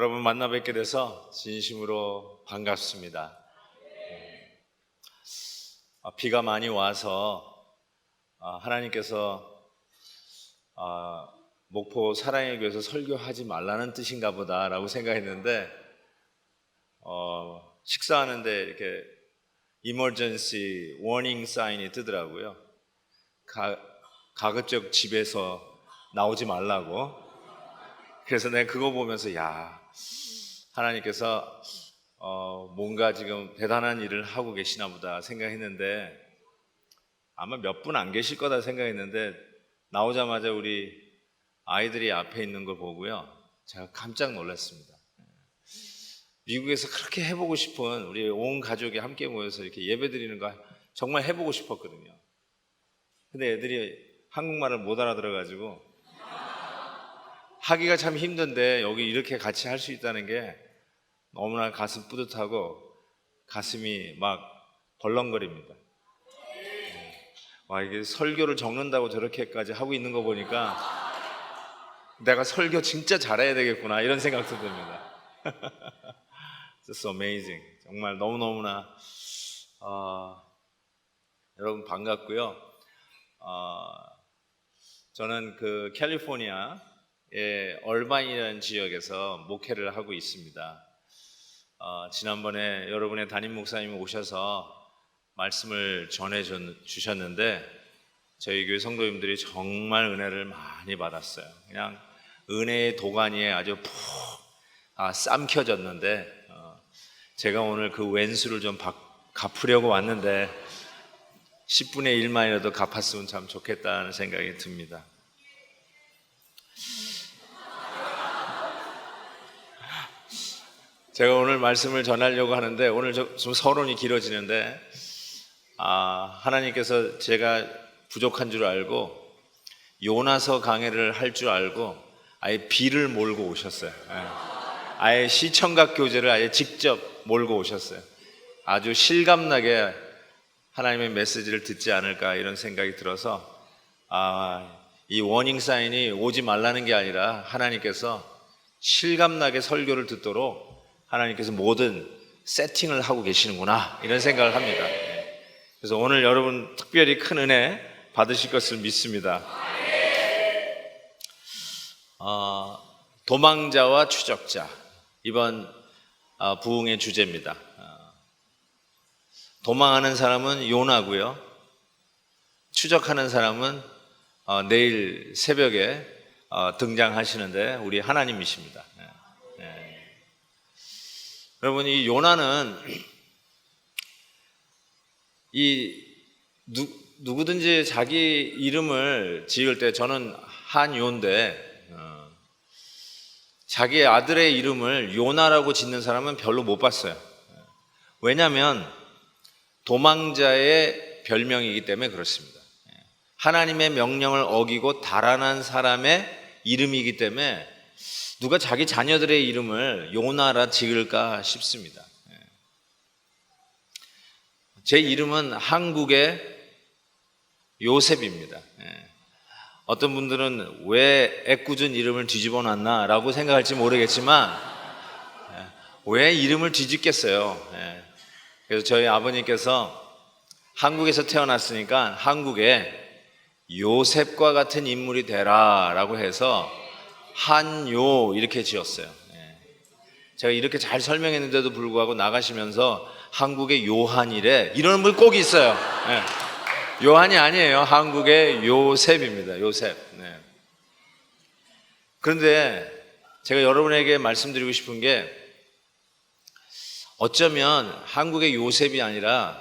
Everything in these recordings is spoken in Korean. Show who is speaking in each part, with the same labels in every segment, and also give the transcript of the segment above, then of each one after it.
Speaker 1: 여러분 만나 뵙게 돼서 진심으로 반갑습니다. 비가 많이 와서 하나님께서 목포 사랑의 교회에서 설교하지 말라는 뜻인가 보다라고 생각했는데 식사하는데 이렇게 emergency warning sign이 뜨더라고요. 가급적 집에서 나오지 말라고. 그래서 내가 그거 보면서 하나님께서 뭔가 지금 대단한 일을 하고 계시나 보다 생각했는데, 아마 몇 분 안 계실 거다 생각했는데 나오자마자 우리 아이들이 앞에 있는 걸 보고요, 제가 깜짝 놀랐습니다. 미국에서 그렇게 해보고 싶은 우리 온 가족이 함께 모여서 이렇게 예배 드리는 거 정말 해보고 싶었거든요. 근데 애들이 한국말을 못 알아들어가지고 하기가 참 힘든데 여기 이렇게 같이 할 수 있다는 게 너무나 가슴 뿌듯하고 가슴이 막 벌렁거립니다. 이게 설교를 적는다고 저렇게까지 하고 있는 거 보니까 내가 설교 진짜 잘해야 되겠구나 이런 생각도 듭니다. Just amazing. 정말 너무너무나 여러분 반갑고요. 저는 그 캘리포니아의 얼바인이라는 지역에서 목회를 하고 있습니다. 지난번에 여러분의 담임 목사님이 오셔서 말씀을 전해 주셨는데 저희 교회 성도님들이 정말 은혜를 많이 받았어요. 그냥 은혜의 도가니에 아주 푹 쌈켜졌는데 제가 오늘 그 왼수를 좀 갚으려고 왔는데 10분의 1만이라도 갚았으면 참 좋겠다는 생각이 듭니다. 제가 오늘 말씀을 전하려고 하는데 오늘 좀 서론이 길어지는데 하나님께서 제가 부족한 줄 알고 요나서 강해를 할 줄 알고 아예 비를 몰고 오셨어요. 아예 시청각 교제를 아예 직접 몰고 오셨어요. 아주 실감나게 하나님의 메시지를 듣지 않을까 이런 생각이 들어서 이 워닝 사인이 오지 말라는 게 아니라 하나님께서 실감나게 설교를 듣도록 하나님께서 모든 세팅을 하고 계시는구나 이런 생각을 합니다. 그래서 오늘 여러분 특별히 큰 은혜 받으실 것을 믿습니다. 도망자와 추적자, 이번 부흥의 주제입니다. 도망하는 사람은 요나고요, 추적하는 사람은 내일 새벽에 등장하시는데 우리 하나님이십니다. 여러분, 이 요나는 누구든지 자기 이름을 지을 때, 저는 한요인데 자기 아들의 이름을 요나라고 짓는 사람은 별로 못 봤어요. 왜냐하면 도망자의 별명이기 때문에 그렇습니다. 하나님의 명령을 어기고 달아난 사람의 이름이기 때문에 누가 자기 자녀들의 이름을 요나라 지을까 싶습니다. 제 이름은 한국의 요셉입니다. 어떤 분들은 왜 애꿎은 이름을 뒤집어 놨나 라고 생각할지 모르겠지만 왜 이름을 뒤집겠어요. 그래서 저희 아버님께서 한국에서 태어났으니까 한국에 요셉과 같은 인물이 되라 라고 해서 한요 이렇게 지었어요. 제가 이렇게 잘 설명했는데도 불구하고 나가시면서 한국의 요한이래 이런 분 꼭 있어요. 요한이 아니에요. 한국의 요셉입니다. 요셉. 그런데 제가 여러분에게 말씀드리고 싶은 게, 어쩌면 한국의 요셉이 아니라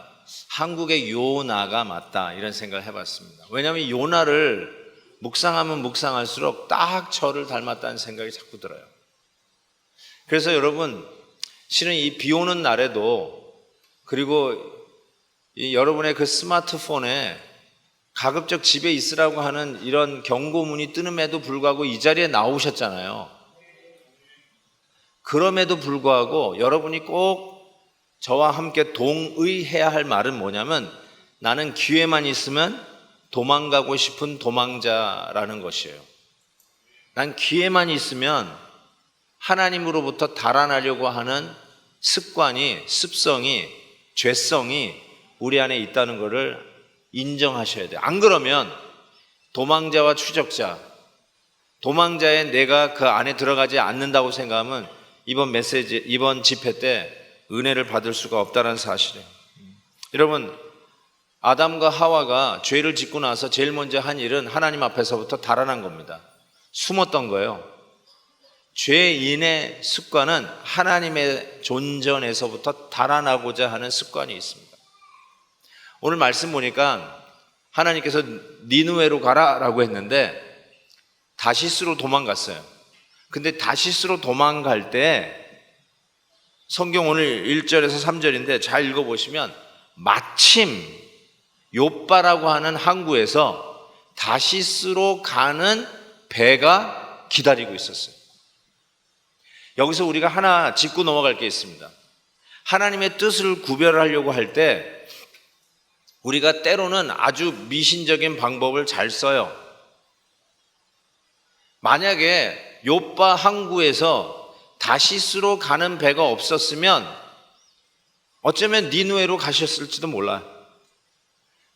Speaker 1: 한국의 요나가 맞다 이런 생각을 해봤습니다. 왜냐하면 요나를 묵상하면 묵상할수록 딱 저를 닮았다는 생각이 자꾸 들어요. 그래서 여러분, 실은 이 비 오는 날에도, 그리고 여러분의 그 스마트폰에 가급적 집에 있으라고 하는 이런 경고문이 뜨는에도 불구하고 이 자리에 나오셨잖아요. 그럼에도 불구하고 여러분이 꼭 저와 함께 동의해야 할 말은 뭐냐면, 나는 기회만 있으면 도망가고 싶은 도망자라는 것이에요. 난 기회만 있으면 하나님으로부터 달아나려고 하는 습관이, 습성이, 죄성이 우리 안에 있다는 것을 인정하셔야 돼요. 안 그러면 도망자와 추적자, 도망자의 내가 그 안에 들어가지 않는다고 생각하면 이번 집회 때 은혜를 받을 수가 없다는 사실이에요. 여러분, 아담과 하와가 죄를 짓고 나서 제일 먼저 한 일은 하나님 앞에서부터 달아난 겁니다. 숨었던 거예요. 죄인의 습관은 하나님의 존전에서부터 달아나고자 하는 습관이 있습니다. 오늘 말씀 보니까 하나님께서 니느웨로 가라라고 했는데 다시스로 도망갔어요. 근데 다시스로 도망갈 때 성경 오늘 1절에서 3절인데 잘 읽어보시면 마침 욥바라고 하는 항구에서 다시스로 가는 배가 기다리고 있었어요. 여기서 우리가 하나 짚고 넘어갈 게 있습니다. 하나님의 뜻을 구별하려고 할 때 우리가 때로는 아주 미신적인 방법을 잘 써요. 만약에 욥바 항구에서 다시스로 가는 배가 없었으면 어쩌면 니느웨로 가셨을지도 몰라요.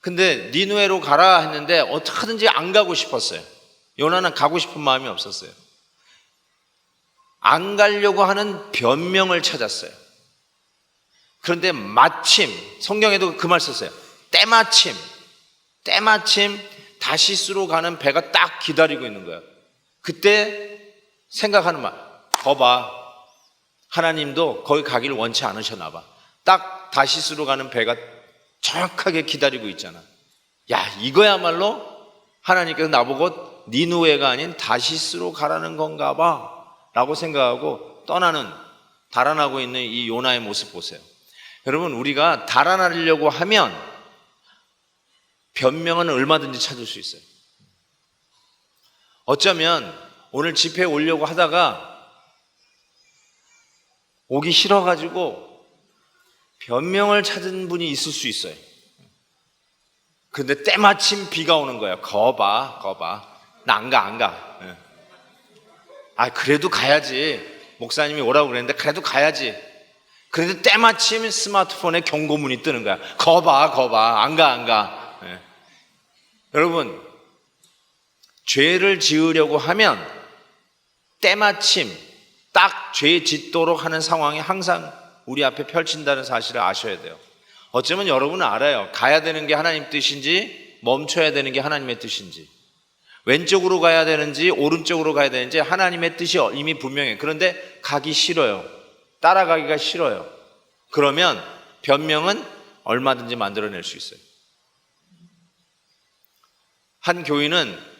Speaker 1: 근데 니느웨로 가라 했는데 어떻게든지 안 가고 싶었어요. 요나는 가고 싶은 마음이 없었어요. 안 가려고 하는 변명을 찾았어요. 그런데 마침, 성경에도 그 말 썼어요. 때마침 다시스로 가는 배가 딱 기다리고 있는 거예요. 그때 생각하는 말, 거봐, 하나님도 거기 가기를 원치 않으셨나 봐. 딱 다시스로 가는 배가 정확하게 기다리고 있잖아. 야, 이거야말로 하나님께서 나보고 니느웨가 아닌 다시스로 가라는 건가 봐 라고 생각하고 달아나고 있는 이 요나의 모습 보세요. 여러분, 우리가 달아나려고 하면 변명은 얼마든지 찾을 수 있어요. 어쩌면 오늘 집회에 오려고 하다가 오기 싫어가지고 변명을 찾은 분이 있을 수 있어요. 근데 때마침 비가 오는 거예요. 거봐. 나 안 가. 그래도 가야지. 목사님이 오라고 그랬는데 그래도 가야지. 그런데 때마침 스마트폰에 경고문이 뜨는 거야. 거봐. 안 가. 여러분, 죄를 지으려고 하면 때마침 딱 죄 짓도록 하는 상황이 항상 우리 앞에 펼친다는 사실을 아셔야 돼요. 어쩌면 여러분은 알아요. 가야 되는 게 하나님 뜻인지 멈춰야 되는 게 하나님의 뜻인지, 왼쪽으로 가야 되는지 오른쪽으로 가야 되는지 하나님의 뜻이 이미 분명해요. 그런데 가기 싫어요. 따라가기가 싫어요. 그러면 변명은 얼마든지 만들어낼 수 있어요. 한 교인은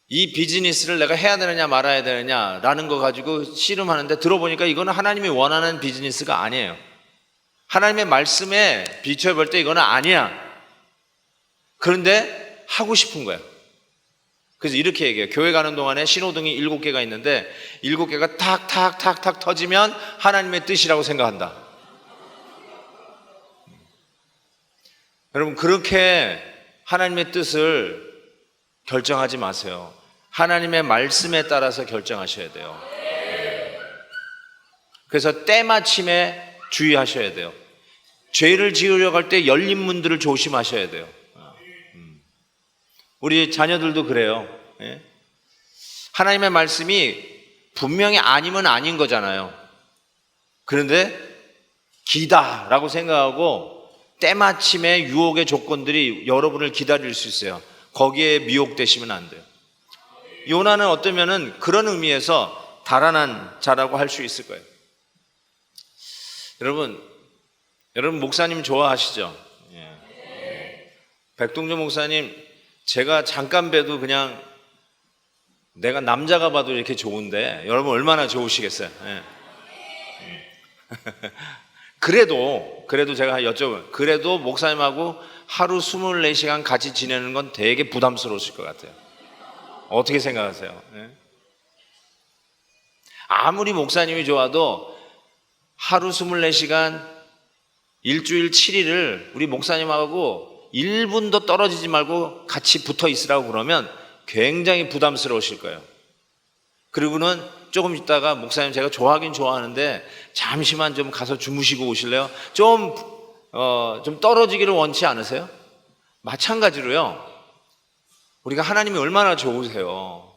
Speaker 1: 이 비즈니스를 내가 해야 되느냐 말아야 되느냐라는 거 가지고 씨름하는데 들어보니까 이거는 하나님이 원하는 비즈니스가 아니에요. 하나님의 말씀에 비춰볼 때 이거는 아니야. 그런데 하고 싶은 거예요. 그래서 이렇게 얘기해요. 교회 가는 동안에 신호등이 7개가 있는데 7개가 탁탁탁탁 터지면 하나님의 뜻이라고 생각한다. 여러분, 그렇게 하나님의 뜻을 결정하지 마세요. 하나님의 말씀에 따라서 결정하셔야 돼요. 그래서 때마침에 주의하셔야 돼요. 죄를 지으려고 할 때 열린 문들을 조심하셔야 돼요. 우리 자녀들도 그래요. 하나님의 말씀이 분명히 아니면 아닌 거잖아요. 그런데 기다라고 생각하고 때마침에 유혹의 조건들이 여러분을 기다릴 수 있어요. 거기에 미혹되시면 안 돼요. 요나는 어쩌면은 그런 의미에서 달아난 자라고 할 수 있을 거예요. 여러분 목사님 좋아하시죠? 백동조 목사님 제가 잠깐 뵈도 그냥 내가 남자가 봐도 이렇게 좋은데 여러분 얼마나 좋으시겠어요? 그래도 제가 여쭤보면 그래도 목사님하고 하루 24시간 같이 지내는 건 되게 부담스러우실 것 같아요. 어떻게 생각하세요? 아무리 목사님이 좋아도 하루 24시간 일주일 7일을 우리 목사님하고 1분도 떨어지지 말고 같이 붙어 있으라고 그러면 굉장히 부담스러우실 거예요. 그리고는 조금 있다가 목사님 제가 좋아하긴 좋아하는데 잠시만 좀 가서 주무시고 오실래요? 좀 떨어지기를 원치 않으세요? 마찬가지로요. 우리가 하나님이 얼마나 좋으세요.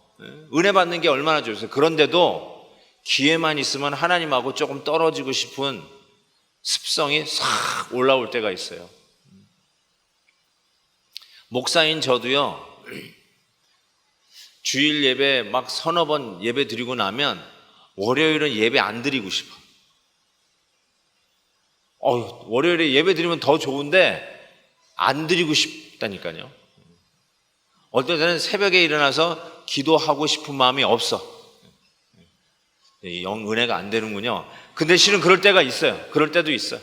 Speaker 1: 은혜 받는 게 얼마나 좋으세요. 그런데도 기회만 있으면 하나님하고 조금 떨어지고 싶은 습성이 싹 올라올 때가 있어요. 목사인 저도요, 주일 예배 막 서너 번 예배 드리고 나면 월요일은 예배 안 드리고 싶어. 월요일에 예배 드리면 더 좋은데 안 드리고 싶다니까요. 어떤 때는 새벽에 일어나서 기도하고 싶은 마음이 없어. 영 은혜가 안 되는군요. 근데 실은 그럴 때가 있어요. 그럴 때도 있어요.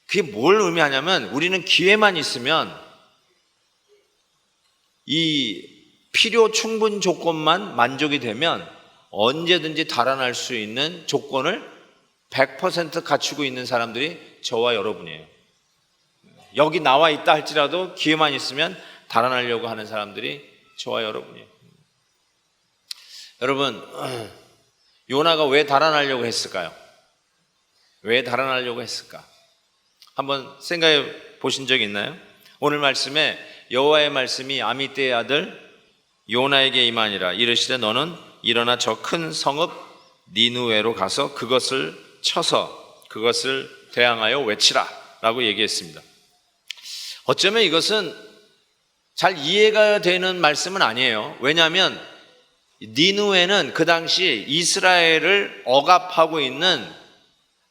Speaker 1: 그게 뭘 의미하냐면 우리는 기회만 있으면 이 필요 충분 조건만 만족이 되면 언제든지 달아날 수 있는 조건을 100% 갖추고 있는 사람들이 저와 여러분이에요. 여기 나와 있다 할지라도 기회만 있으면 달아나려고 하는 사람들이 저와 여러분이에요. 여러분, 요나가 왜 달아나려고 했을까요? 왜 달아나려고 했을까? 한번 생각해 보신 적 있나요? 오늘 말씀에 여호와의 말씀이 아미떼의 아들 요나에게 임하니라. 이르시되 너는 일어나 저 큰 성읍 니느웨로 가서 그것을 쳐서 그것을 대항하여 외치라 라고 얘기했습니다. 어쩌면 이것은 잘 이해가 되는 말씀은 아니에요. 왜냐하면 니느웨는 그 당시 이스라엘을 억압하고 있는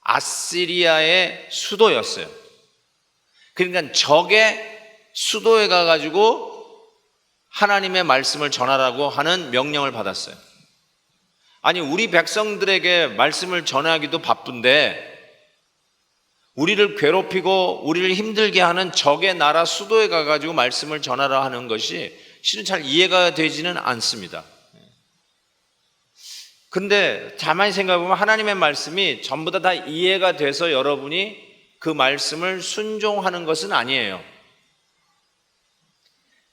Speaker 1: 아시리아의 수도였어요. 그러니까 적의 수도에 가가지고 하나님의 말씀을 전하라고 하는 명령을 받았어요. 아니, 우리 백성들에게 말씀을 전하기도 바쁜데 우리를 괴롭히고 우리를 힘들게 하는 적의 나라 수도에 가가지고 말씀을 전하라 하는 것이 실은 잘 이해가 되지는 않습니다. 근데 가만히 생각해보면 하나님의 말씀이 전부 다 이해가 돼서 여러분이 그 말씀을 순종하는 것은 아니에요.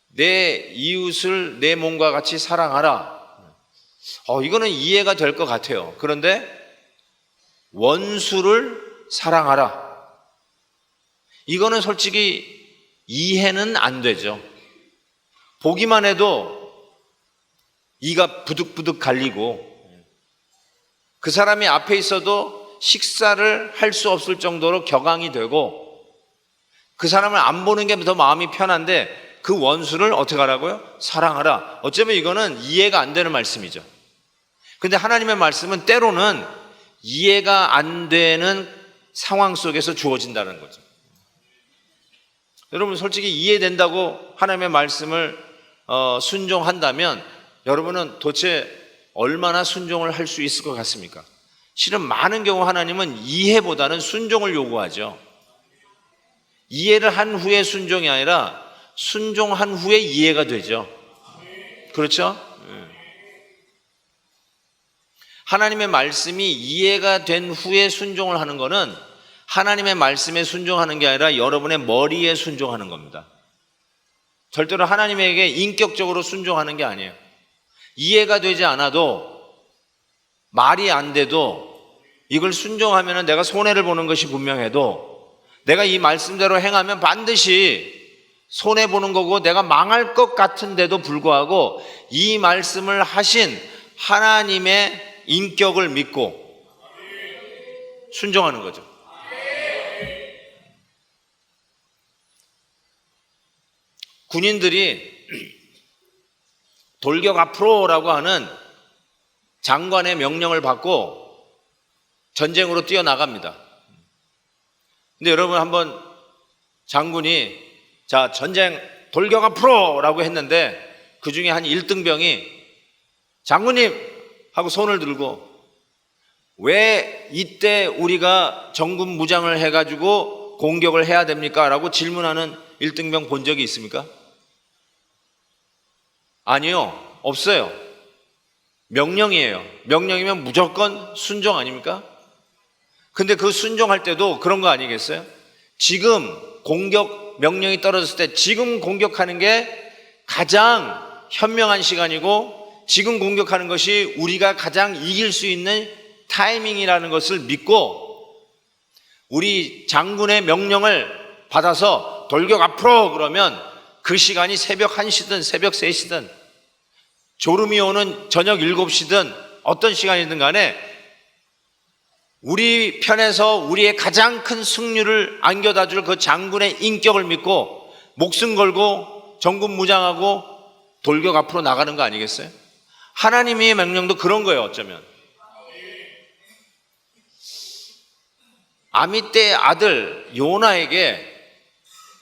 Speaker 1: 내 이웃을 내 몸과 같이 사랑하라. 이거는 이해가 될 것 같아요. 그런데 원수를 사랑하라. 이거는 솔직히 이해는 안 되죠. 보기만 해도 이가 부득부득 갈리고 그 사람이 앞에 있어도 식사를 할 수 없을 정도로 격앙이 되고 그 사람을 안 보는 게 더 마음이 편한데 그 원수를 어떻게 하라고요? 사랑하라. 어쩌면 이거는 이해가 안 되는 말씀이죠. 근데 하나님의 말씀은 때로는 이해가 안 되는 상황 속에서 주어진다는 거죠. 여러분, 솔직히 이해된다고 하나님의 말씀을 순종한다면 여러분은 도대체 얼마나 순종을 할 수 있을 것 같습니까? 실은 많은 경우 하나님은 이해보다는 순종을 요구하죠. 이해를 한 후에 순종이 아니라 순종한 후에 이해가 되죠. 그렇죠? 하나님의 말씀이 이해가 된 후에 순종을 하는 것은 하나님의 말씀에 순종하는 게 아니라 여러분의 머리에 순종하는 겁니다. 절대로 하나님에게 인격적으로 순종하는 게 아니에요. 이해가 되지 않아도 말이 안 돼도 이걸 순종하면 내가 손해를 보는 것이 분명해도 내가 이 말씀대로 행하면 반드시 손해보는 거고 내가 망할 것 같은데도 불구하고 이 말씀을 하신 하나님의 인격을 믿고 순종하는 거죠. 군인들이 돌격 앞으로라고 하는 장관의 명령을 받고 전쟁으로 뛰어나갑니다. 근데 여러분, 한번 장군이 자, 전쟁 돌격 앞으로라고 했는데 그 중에 한 1등병이 장군님 하고 손을 들고 왜 이때 우리가 정군 무장을 해가지고 공격을 해야 됩니까? 라고 질문하는 1등병 본 적이 있습니까? 아니요, 없어요. 명령이에요. 명령이면 무조건 순종 아닙니까? 근데 그 순종할 때도 그런 거 아니겠어요? 지금 공격 명령이 떨어졌을 때 지금 공격하는 게 가장 현명한 시간이고 지금 공격하는 것이 우리가 가장 이길 수 있는 타이밍이라는 것을 믿고 우리 장군의 명령을 받아서 돌격 앞으로 그러면 그 시간이 새벽 1시든 새벽 3시든 졸음이 오는 저녁 7시든 어떤 시간이든 간에 우리 편에서 우리의 가장 큰 승률을 안겨다 줄 그 장군의 인격을 믿고 목숨 걸고 전군 무장하고 돌격 앞으로 나가는 거 아니겠어요? 하나님의 명령도 그런 거예요. 어쩌면 아미떼의 아들 요나에게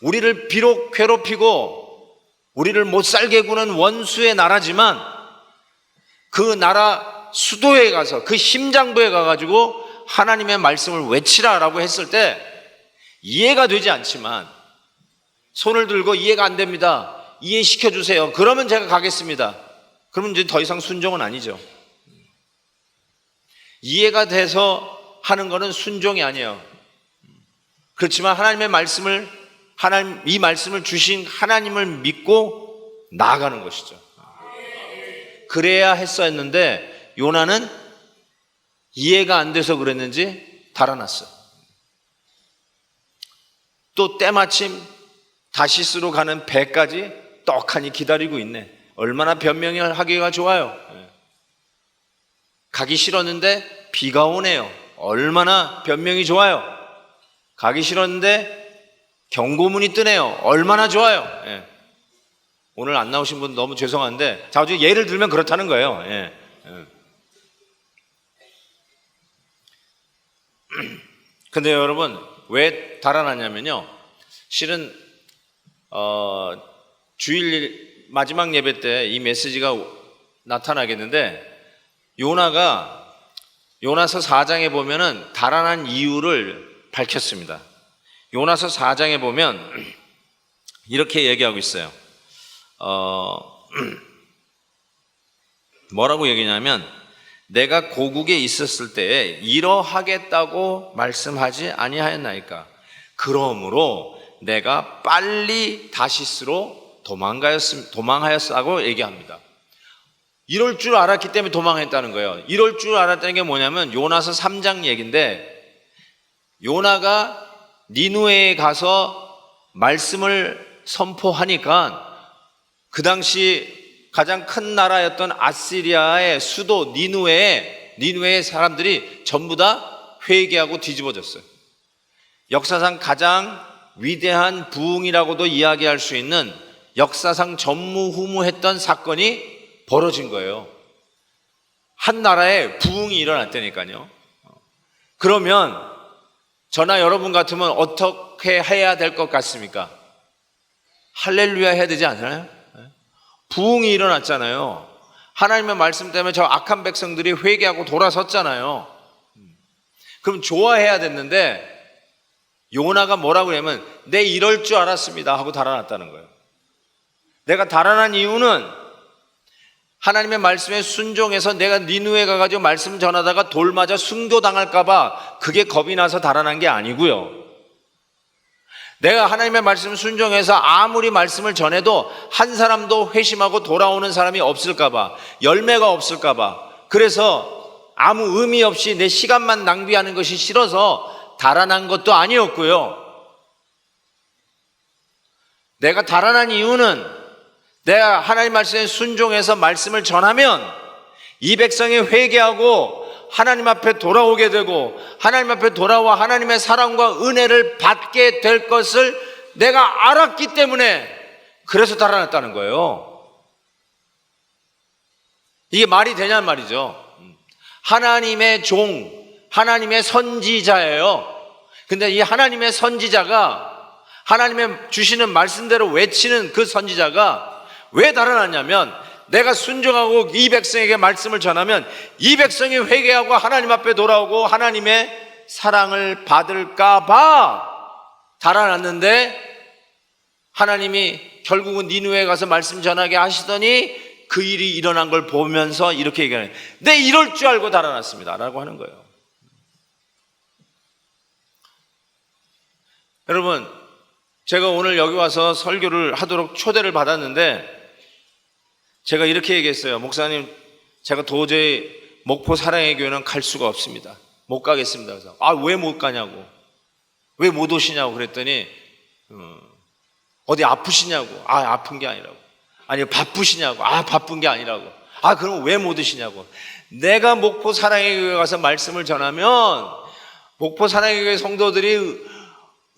Speaker 1: 우리를 비록 괴롭히고 우리를 못 살게 구는 원수의 나라지만 그 나라 수도에 가서 그 심장부에 가가지고 하나님의 말씀을 외치라라고 했을 때 이해가 되지 않지만 손을 들고 이해가 안 됩니다. 이해시켜 주세요. 그러면 제가 가겠습니다. 그러면 이제 더 이상 순종은 아니죠. 이해가 돼서 하는 거는 순종이 아니에요. 그렇지만 하나님의 말씀을 이 말씀을 주신 하나님을 믿고 나아가는 것이죠. 그래야 했었는데 요나는 이해가 안 돼서 그랬는지 달아났어요. 또 때마침 다시스로 가는 배까지 떡하니 기다리고 있네. 얼마나 변명을 하기가 좋아요. 가기 싫었는데 비가 오네요. 얼마나 변명이 좋아요. 가기 싫었는데 경고문이 뜨네요. 얼마나 좋아요. 오늘 안 나오신 분 너무 죄송한데 자주 예를 들면 그렇다는 거예요. 근데 여러분 왜 달아났냐면요, 실은 주일 마지막 예배 때 이 메시지가 나타나겠는데 요나서 4장에 보면은 달아난 이유를 밝혔습니다. 요나서 4장에 보면 이렇게 얘기하고 있어요. 뭐라고 얘기냐면 내가 고국에 있었을 때에 이러하겠다고 말씀하지 아니하였나이까. 그러므로 내가 빨리 다시스로 도망하였다고 얘기합니다. 이럴 줄 알았기 때문에 도망했다는 거예요. 이럴 줄 알았다는 게 뭐냐면 요나서 3장 얘기인데 요나가 니누에에 가서 말씀을 선포하니까 그 당시 가장 큰 나라였던 아시리아의 수도 니누에의 사람들이 전부 다 회개하고 뒤집어졌어요. 역사상 가장 위대한 부흥이라고도 이야기할 수 있는 역사상 전무후무했던 사건이 벌어진 거예요. 한 나라에 부흥이 일어났다니까요. 그러면 저나 여러분 같으면 어떻게 해야 될 것 같습니까? 할렐루야 해야 되지 않나요? 부흥이 일어났잖아요. 하나님의 말씀 때문에 저 악한 백성들이 회개하고 돌아섰잖아요. 그럼 좋아해야 됐는데 요나가 뭐라고 하냐면 내 이럴 줄 알았습니다 하고 달아났다는 거예요. 내가 달아난 이유는 하나님의 말씀에 순종해서 내가 니누에 가가지고 말씀 전하다가 돌 맞아 순교당할까봐 그게 겁이 나서 달아난 게 아니고요. 내가 하나님의 말씀 순종해서 아무리 말씀을 전해도 한 사람도 회심하고 돌아오는 사람이 없을까봐, 열매가 없을까봐, 그래서 아무 의미 없이 내 시간만 낭비하는 것이 싫어서 달아난 것도 아니었고요. 내가 달아난 이유는 내가 하나님 말씀에 순종해서 말씀을 전하면 이 백성이 회개하고 하나님 앞에 돌아오게 되고 하나님 앞에 돌아와 하나님의 사랑과 은혜를 받게 될 것을 내가 알았기 때문에 그래서 달아났다는 거예요. 이게 말이 되냐는 말이죠. 하나님의 종, 하나님의 선지자예요. 근데 이 하나님의 선지자가 하나님의 주시는 말씀대로 외치는 그 선지자가 왜 달아났냐면 내가 순종하고 이 백성에게 말씀을 전하면 이 백성이 회개하고 하나님 앞에 돌아오고 하나님의 사랑을 받을까 봐 달아났는데 하나님이 결국은 니누에 가서 말씀 전하게 하시더니 그 일이 일어난 걸 보면서 이렇게 얘기하는 거예요. 내 이럴 줄 알고 달아났습니다 라고 하는 거예요. 여러분, 제가 오늘 여기 와서 설교를 하도록 초대를 받았는데 제가 이렇게 얘기했어요. 목사님, 제가 도저히 목포 사랑의 교회는 갈 수가 없습니다. 못 가겠습니다. 그래서 왜 못 가냐고, 왜 못 오시냐고 그랬더니 어디 아프시냐고. 아픈 게 아니라고. 아니 바쁘시냐고. 바쁜 게 아니라고. 그럼 왜 못 오시냐고. 내가 목포 사랑의 교회 가서 말씀을 전하면 목포 사랑의 교회 성도들이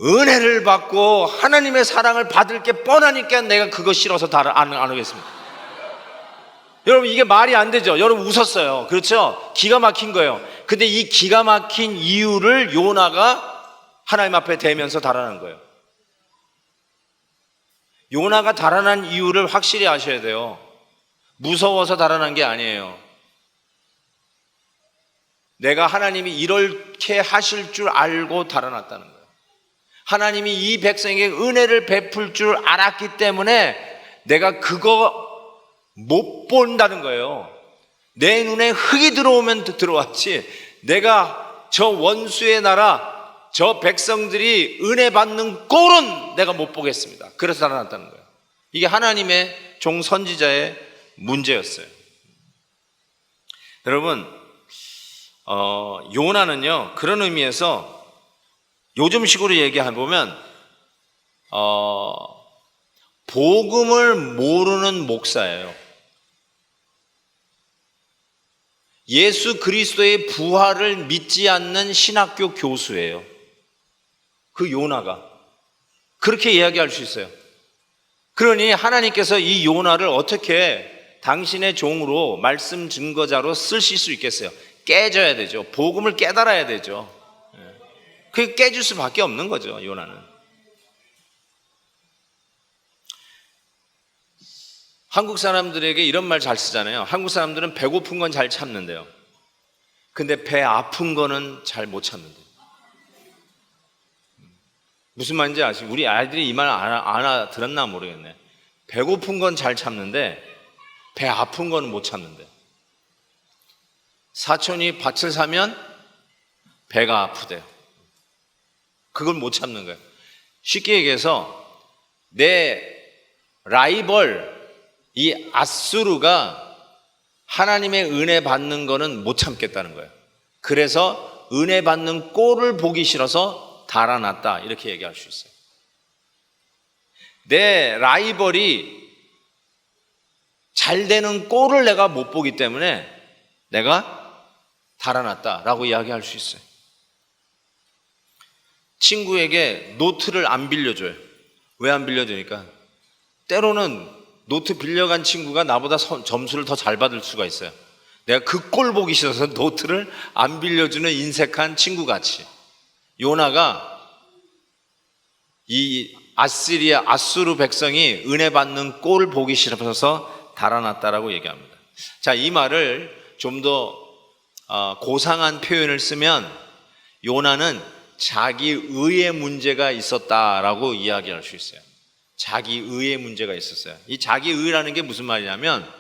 Speaker 1: 은혜를 받고 하나님의 사랑을 받을 게 뻔하니까 내가 그거 싫어서 안 오겠습니다. 여러분, 이게 말이 안 되죠. 여러분 웃었어요. 그렇죠? 기가 막힌 거예요. 근데 이 기가 막힌 이유를 요나가 하나님 앞에 대면서 달아난 거예요. 요나가 달아난 이유를 확실히 아셔야 돼요. 무서워서 달아난 게 아니에요. 내가 하나님이 이렇게 하실 줄 알고 달아났다는 거예요. 하나님이 이 백성에게 은혜를 베풀 줄 알았기 때문에 내가 그거 못 본다는 거예요. 내 눈에 흙이 들어오면 들어왔지, 내가 저 원수의 나라, 저 백성들이 은혜 받는 꼴은 내가 못 보겠습니다. 그래서 달아났다는 거예요. 이게 하나님의 종 선지자의 문제였어요. 여러분, 요나는요, 그런 의미에서 요즘식으로 얘기해보면 복음을 모르는 목사예요. 예수 그리스도의 부활을 믿지 않는 신학교 교수예요. 그 요나가 그렇게 이야기할 수 있어요. 그러니 하나님께서 이 요나를 어떻게 당신의 종으로 말씀 증거자로 쓰실 수 있겠어요? 깨져야 되죠. 복음을 깨달아야 되죠. 그게 깨질 수밖에 없는 거죠, 요나는. 한국 사람들에게 이런 말 잘 쓰잖아요. 한국 사람들은 배고픈 건 잘 참는데요, 근데 배 아픈 거는 잘 못 참는데요. 무슨 말인지 아시죠? 우리 아이들이 이 말 알아들었나 모르겠네. 배고픈 건 잘 참는데 배 아픈 거는 못 참는데. 사촌이 밭을 사면 배가 아프대요. 그걸 못 참는 거예요. 쉽게 얘기해서 내 라이벌 이 아수르가 하나님의 은혜 받는 거는 못 참겠다는 거예요. 그래서 은혜 받는 꼴을 보기 싫어서 달아났다, 이렇게 얘기할 수 있어요. 내 라이벌이 잘 되는 꼴을 내가 못 보기 때문에 내가 달아났다라고 이야기할 수 있어요. 친구에게 노트를 안 빌려줘요. 왜 안 빌려주니까 때로는 노트 빌려간 친구가 나보다 점수를 더 잘 받을 수가 있어요. 내가 그 꼴 보기 싫어서 노트를 안 빌려주는 인색한 친구같이, 요나가 이 아수르 백성이 은혜 받는 꼴을 보기 싫어서 달아났다라고 얘기합니다. 자, 이 말을 좀 더 고상한 표현을 쓰면 요나는 자기 의의 문제가 있었다라고 이야기할 수 있어요. 자기 의의 문제가 있었어요. 이 자기 의라는 게 무슨 말이냐면,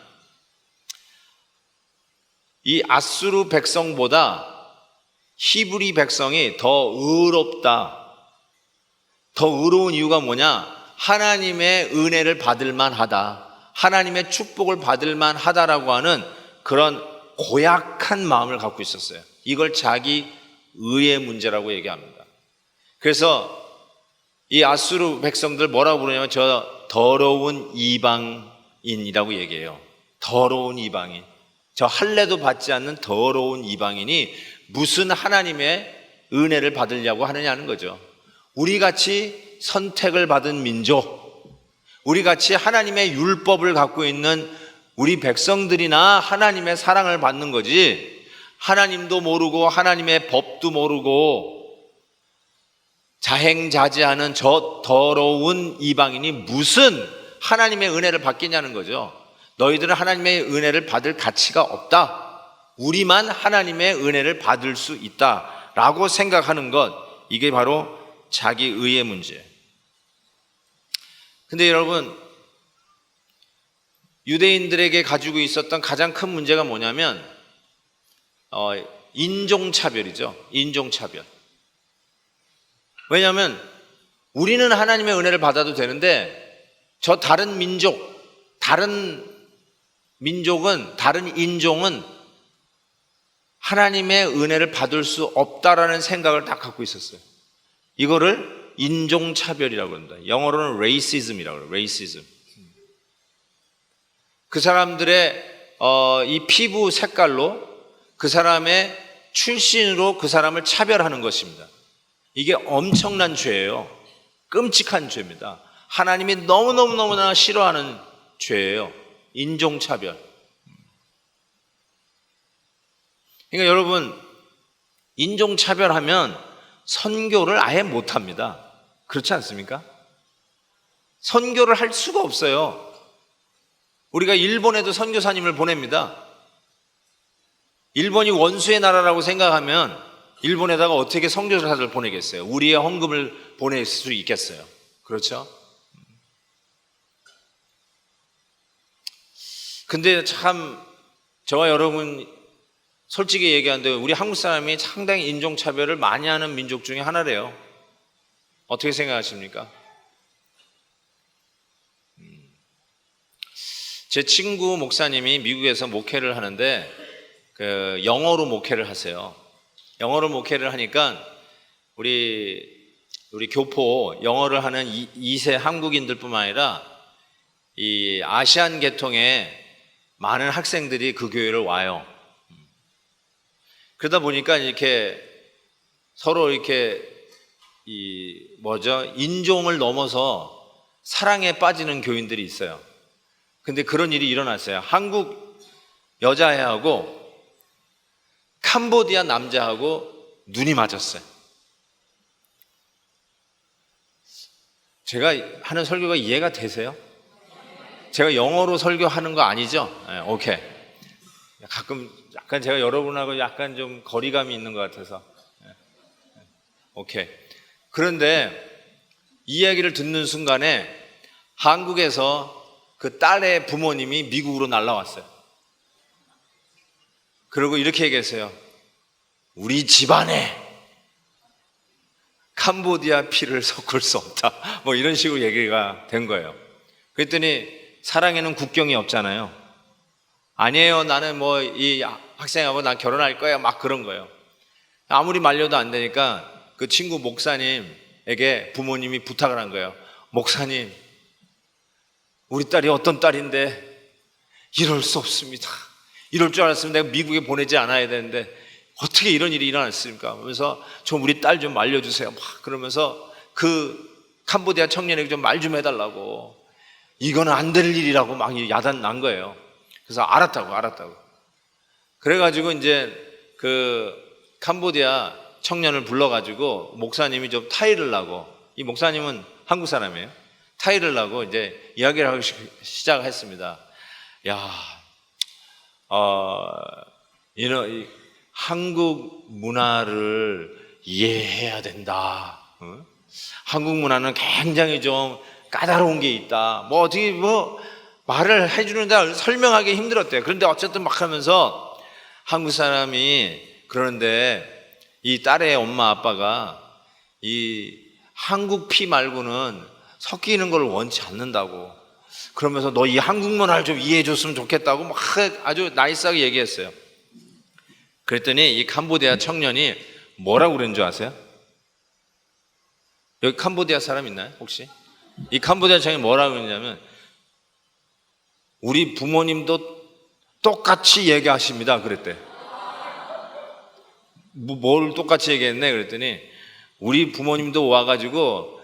Speaker 1: 이 아수르 백성보다 히브리 백성이 더 의롭다. 더 의로운 이유가 뭐냐? 하나님의 은혜를 받을 만하다, 하나님의 축복을 받을 만하다라고 하는 그런 고약한 마음을 갖고 있었어요. 이걸 자기 의의 문제라고 얘기합니다. 그래서 이 아수르 백성들 뭐라고 부르냐면 저 더러운 이방인이라고 얘기해요. 더러운 이방인, 저 할례도 받지 않는 더러운 이방인이 무슨 하나님의 은혜를 받으려고 하느냐는 거죠. 우리같이 선택을 받은 민족, 우리같이 하나님의 율법을 갖고 있는 우리 백성들이나 하나님의 사랑을 받는 거지, 하나님도 모르고 하나님의 법도 모르고 자행자제하는 저 더러운 이방인이 무슨 하나님의 은혜를 받겠냐는 거죠. 너희들은 하나님의 은혜를 받을 가치가 없다, 우리만 하나님의 은혜를 받을 수 있다 라고 생각하는 것, 이게 바로 자기 의의 문제. 근데 여러분, 유대인들에게 가지고 있었던 가장 큰 문제가 뭐냐면 인종차별이죠. 인종차별. 왜냐하면 우리는 하나님의 은혜를 받아도 되는데 저 다른 민족, 다른 민족은, 다른 인종은 하나님의 은혜를 받을 수 없다라는 생각을 딱 갖고 있었어요. 이거를 인종차별이라고 합니다. 영어로는 racism이라고 해요. racism. 그 사람들의 이 피부 색깔로, 그 사람의 출신으로 그 사람을 차별하는 것입니다. 이게 엄청난 죄예요. 끔찍한 죄입니다. 하나님이 너무너무나 싫어하는 죄예요. 인종차별. 그러니까 여러분, 인종차별하면 선교를 아예 못합니다. 그렇지 않습니까? 선교를 할 수가 없어요. 우리가 일본에도 선교사님을 보냅니다. 일본이 원수의 나라라고 생각하면 일본에다가 어떻게 선교사를 보내겠어요? 우리의 헌금을 보낼 수 있겠어요? 그렇죠? 근데 참 저와 여러분 솔직히 얘기하는데 우리 한국 사람이 상당히 인종차별을 많이 하는 민족 중에 하나래요. 어떻게 생각하십니까? 제 친구 목사님이 미국에서 목회를 하는데 영어로 목회를 하세요. 영어로 목회를 하니까 우리 교포 영어를 하는 2세 한국인들뿐만 아니라 이 아시안 계통의 많은 학생들이 그 교회를 와요. 그러다 보니까 이렇게 서로 이렇게 인종을 넘어서 사랑에 빠지는 교인들이 있어요. 근데 그런 일이 일어났어요. 한국 여자애하고 캄보디아 남자하고 눈이 맞았어요. 제가 하는 설교가 이해가 되세요? 제가 영어로 설교하는 거 아니죠? 네, 오케이. 가끔 약간 제가 여러분하고 약간 좀 거리감이 있는 것 같아서. 네, 오케이. 그런데 이 이야기를 듣는 순간에 한국에서 그 딸의 부모님이 미국으로 날라왔어요. 그리고 이렇게 얘기했어요. 우리 집안에 캄보디아 피를 섞을 수 없다. 뭐 이런 식으로 얘기가 된 거예요. 그랬더니 사랑에는 국경이 없잖아요. 아니에요. 나는 뭐 이 학생하고 난 결혼할 거야. 막 그런 거예요. 아무리 말려도 안 되니까 그 친구 목사님에게 부모님이 부탁을 한 거예요. 목사님, 우리 딸이 어떤 딸인데 이럴 수 없습니다. 이럴 줄 알았으면 내가 미국에 보내지 않아야 되는데 어떻게 이런 일이 일어났습니까? 그러면서 좀 우리 딸 좀 말려주세요. 막 그러면서 그 캄보디아 청년에게 좀 말 좀 해달라고. 이거는 안 될 일이라고 막 야단 난 거예요. 그래서 알았다고. 그래가지고 이제 그 캄보디아 청년을 불러가지고 목사님이 좀 타일을 하고, 이 목사님은 한국 사람이에요. 타일을 하고 이제 이야기를 하기 시작했습니다. 야, 한국 문화를 이해해야 된다. 한국 문화는 굉장히 좀 까다로운 게 있다. 뭐 어떻게 말을 해주는데 설명하기 힘들었대요. 그런데 어쨌든 막 하면서 한국 사람이 그러는데 이 딸의 엄마 아빠가 이 한국 피 말고는 섞이는 걸 원치 않는다고. 그러면서 너 이 한국 문화를 좀 이해해 줬으면 좋겠다고 막 아주 나이스하게 얘기했어요. 그랬더니 이 캄보디아 청년이 뭐라고 그랬는 줄 아세요? 여기 캄보디아 사람 있나요 혹시? 이 캄보디아 청년이 뭐라고 그랬냐면 우리 부모님도 똑같이 얘기하십니다 그랬대. 뭘 똑같이 얘기했네 그랬더니 우리 부모님도 와가지고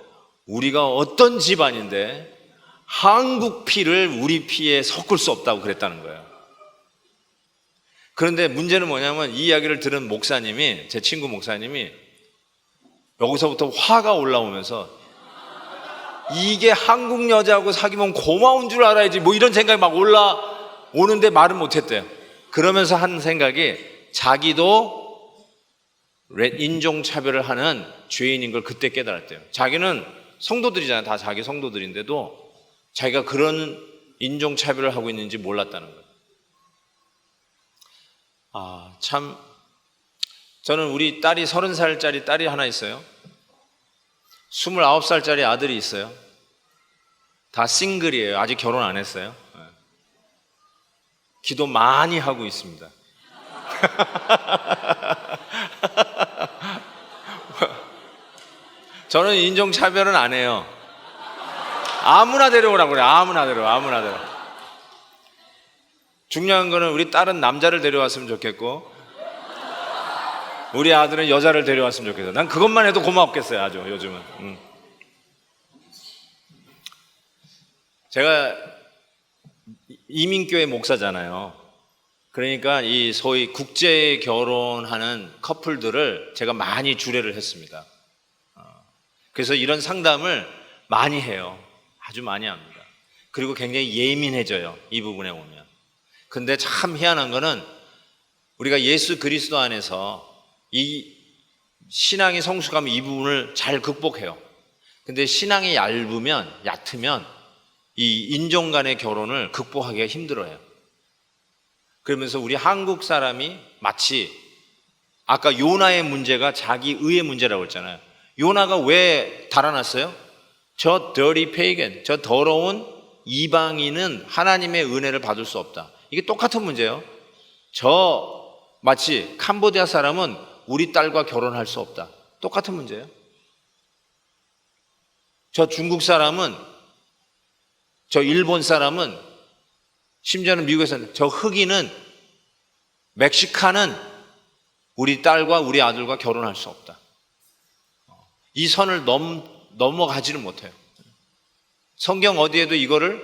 Speaker 1: 우리가 어떤 집안인데 한국 피를 우리 피에 섞을 수 없다고 그랬다는 거예요. 그런데 문제는 뭐냐면 이 이야기를 들은 목사님이, 제 친구 목사님이 여기서부터 화가 올라오면서 이게 한국 여자하고 사귀면 고마운 줄 알아야지 뭐 이런 생각이 막 올라오는데 말은 못했대요. 그러면서 한 생각이 자기도 인종차별을 하는 죄인인 걸 그때 깨달았대요. 자기는 성도들이잖아요. 다 자기 성도들인데도 자기가 그런 인종차별을 하고 있는지 몰랐다는 거예요. 참 저는 우리 딸이 30살짜리 딸이 하나 있어요. 29살짜리 아들이 있어요. 다 싱글이에요. 아직 결혼 안 했어요. 기도 많이 하고 있습니다. 저는 인종차별은 안 해요. 아무나 데려오라고 그래. 아무나 데려. 중요한 거는 우리 딸은 남자를 데려왔으면 좋겠고 우리 아들은 여자를 데려왔으면 좋겠어. 난 그것만 해도 고맙겠어요. 아주 요즘은. 제가 이민교회 목사잖아요. 그러니까 이 소위 국제 결혼하는 커플들을 제가 많이 주례를 했습니다. 그래서 이런 상담을 많이 해요. 아주 많이 합니다. 그리고 굉장히 예민해져요. 이 부분에 오면. 근데 참 희한한 거는 우리가 예수 그리스도 안에서 이 신앙이 성숙하면 이 부분을 잘 극복해요. 근데 신앙이 얕으면 이 인종 간의 결혼을 극복하기가 힘들어요. 그러면서 우리 한국 사람이 마치 아까 요나의 문제가 자기 의의 문제라고 했잖아요. 요나가 왜 달아났어요? 저 dirty pagan, 저 더러운 이방인은 하나님의 은혜를 받을 수 없다. 이게 똑같은 문제예요. 마치 캄보디아 사람은 우리 딸과 결혼할 수 없다. 똑같은 문제예요. 저 중국 사람은, 저 일본 사람은, 심지어는 미국에서는 저 흑인은, 멕시칸은 우리 딸과 우리 아들과 결혼할 수 없다. 이 선을 넘어가지를 못해요. 성경 어디에도 이거를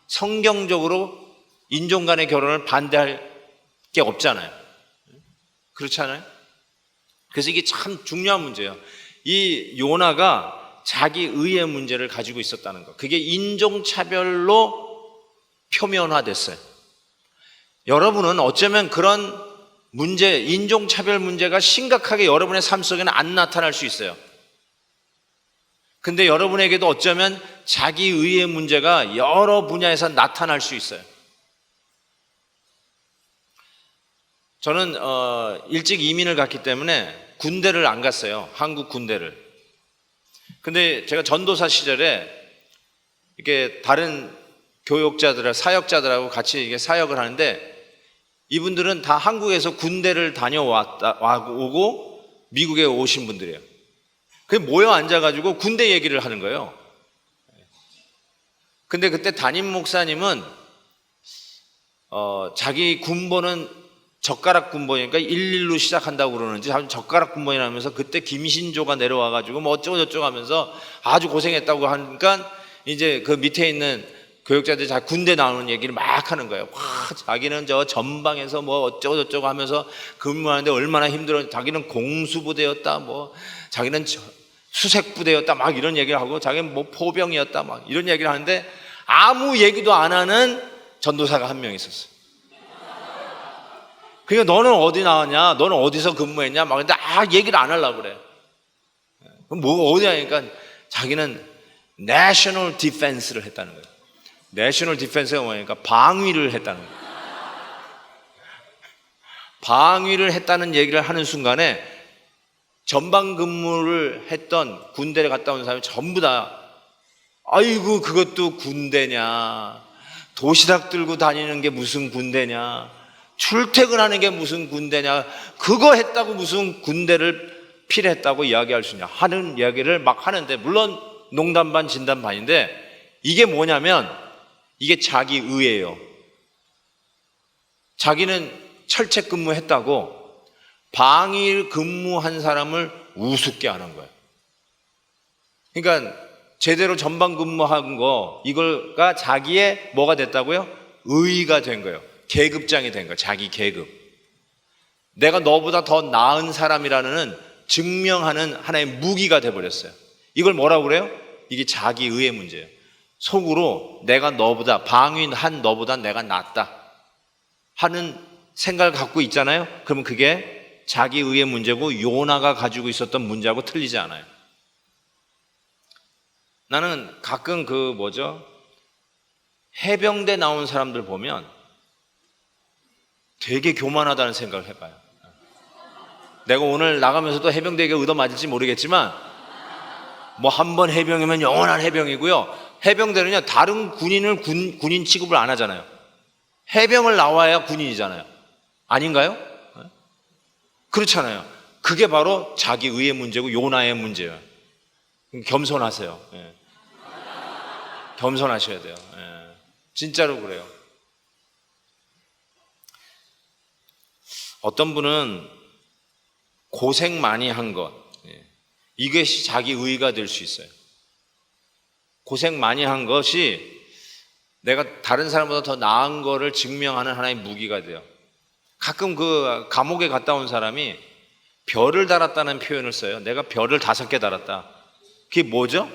Speaker 1: 성경적으로 인종 간의 결혼을 반대할 게 없잖아요. 그렇지 않아요? 그래서 이게 참 중요한 문제예요. 이 요나가 자기 의의 문제를 가지고 있었다는 것. 그게 인종차별로 표면화됐어요. 여러분은 어쩌면 그런 문제, 인종차별 문제가 심각하게 여러분의 삶 속에는 안 나타날 수 있어요. 근데 여러분에게도 어쩌면 자기 의의 문제가 여러 분야에서 나타날 수 있어요. 저는 일찍 이민을 갔기 때문에 군대를 안 갔어요. 한국 군대를. 근데 제가 전도사 시절에 이렇게 다른 사역자들하고 같이 이게 사역을 하는데 이분들은 다 한국에서 군대를 다녀오고 미국에 오신 분들이에요. 그게 모여 앉아가지고 군대 얘기를 하는 거예요. 근데 그때 담임 목사님은 자기 군번은 젓가락 군번이니까 11로 시작한다고 그러는지 젓가락 군번이라면서 그때 김신조가 내려와가지고 뭐 어쩌고저쩌고 하면서 아주 고생했다고 하니까 이제 그 밑에 있는 교육자들이 자 군대 나오는 얘기를 막 하는 거예요. 와, 자기는 저 전방에서 뭐 어쩌고저쩌고 하면서 근무하는데 얼마나 힘들었는지, 자기는 공수부대였다, 뭐 자기는 수색부대였다, 막 이런 얘기를 하고, 자기는 뭐 포병이었다, 막 이런 얘기를 하는데 아무 얘기도 안 하는 전도사가 한 명 있었어요. 그러니까 너는 어디 나왔냐? 너는 어디서 근무했냐? 막 근데 얘기를 안 하려고 그래. 그럼 뭐 어디 하니까 자기는 내셔널 디펜스를 했다는 거예요. 내셔널 디펜스가 뭐냐니까 방위를 했다는 거예요. 방위를 했다는 얘기를 하는 순간에 전방 근무를 했던 군대를 갔다 온 사람이 전부 다 아이고 그것도 군대냐, 도시락 들고 다니는 게 무슨 군대냐, 출퇴근하는 게 무슨 군대냐, 그거 했다고 무슨 군대를 필요했다고 이야기할 수 있냐 하는 이야기를 막 하는데, 물론 농담 반 진담 반인데 이게 뭐냐면 이게 자기 의예요. 자기는 철책 근무했다고 방일 근무한 사람을 우습게 하는 거예요. 그러니까 제대로 전방 근무한 거, 이걸가 자기의 뭐가 됐다고요? 의의가 된 거예요. 계급장이 된 거예요. 자기 계급. 내가 너보다 더 나은 사람이라는 증명하는 하나의 무기가 돼버렸어요. 이걸 뭐라고 그래요? 이게 자기 의의 문제예요. 속으로 내가 너보다, 방위한 너보다 내가 낫다 하는 생각을 갖고 있잖아요. 그러면 그게 자기 의의 문제고 요나가 가지고 있었던 문제하고 틀리지 않아요. 나는 가끔 해병대 나온 사람들 보면 되게 교만하다는 생각을 해봐요. 내가 오늘 나가면서도 해병대에게 얻어맞을지 모르겠지만 뭐 한 번 해병이면 영원한 해병이고요. 해병대는요 다른 군인을 군인 취급을 안 하잖아요. 해병을 나와야 군인이잖아요. 아닌가요? 그렇잖아요. 그게 바로 자기 의의 문제고 요나의 문제예요. 겸손하세요. 예. 겸손하셔야 돼요. 예. 진짜로 그래요. 어떤 분은 고생 많이 한 것, 이것이 자기 의의가 될 수 있어요. 고생 많이 한 것이 내가 다른 사람보다 더 나은 거를 증명하는 하나의 무기가 돼요. 가끔 그 감옥에 갔다 온 사람이 별을 달았다는 표현을 써요. 내가 별을 5개 달았다. 그게 뭐죠?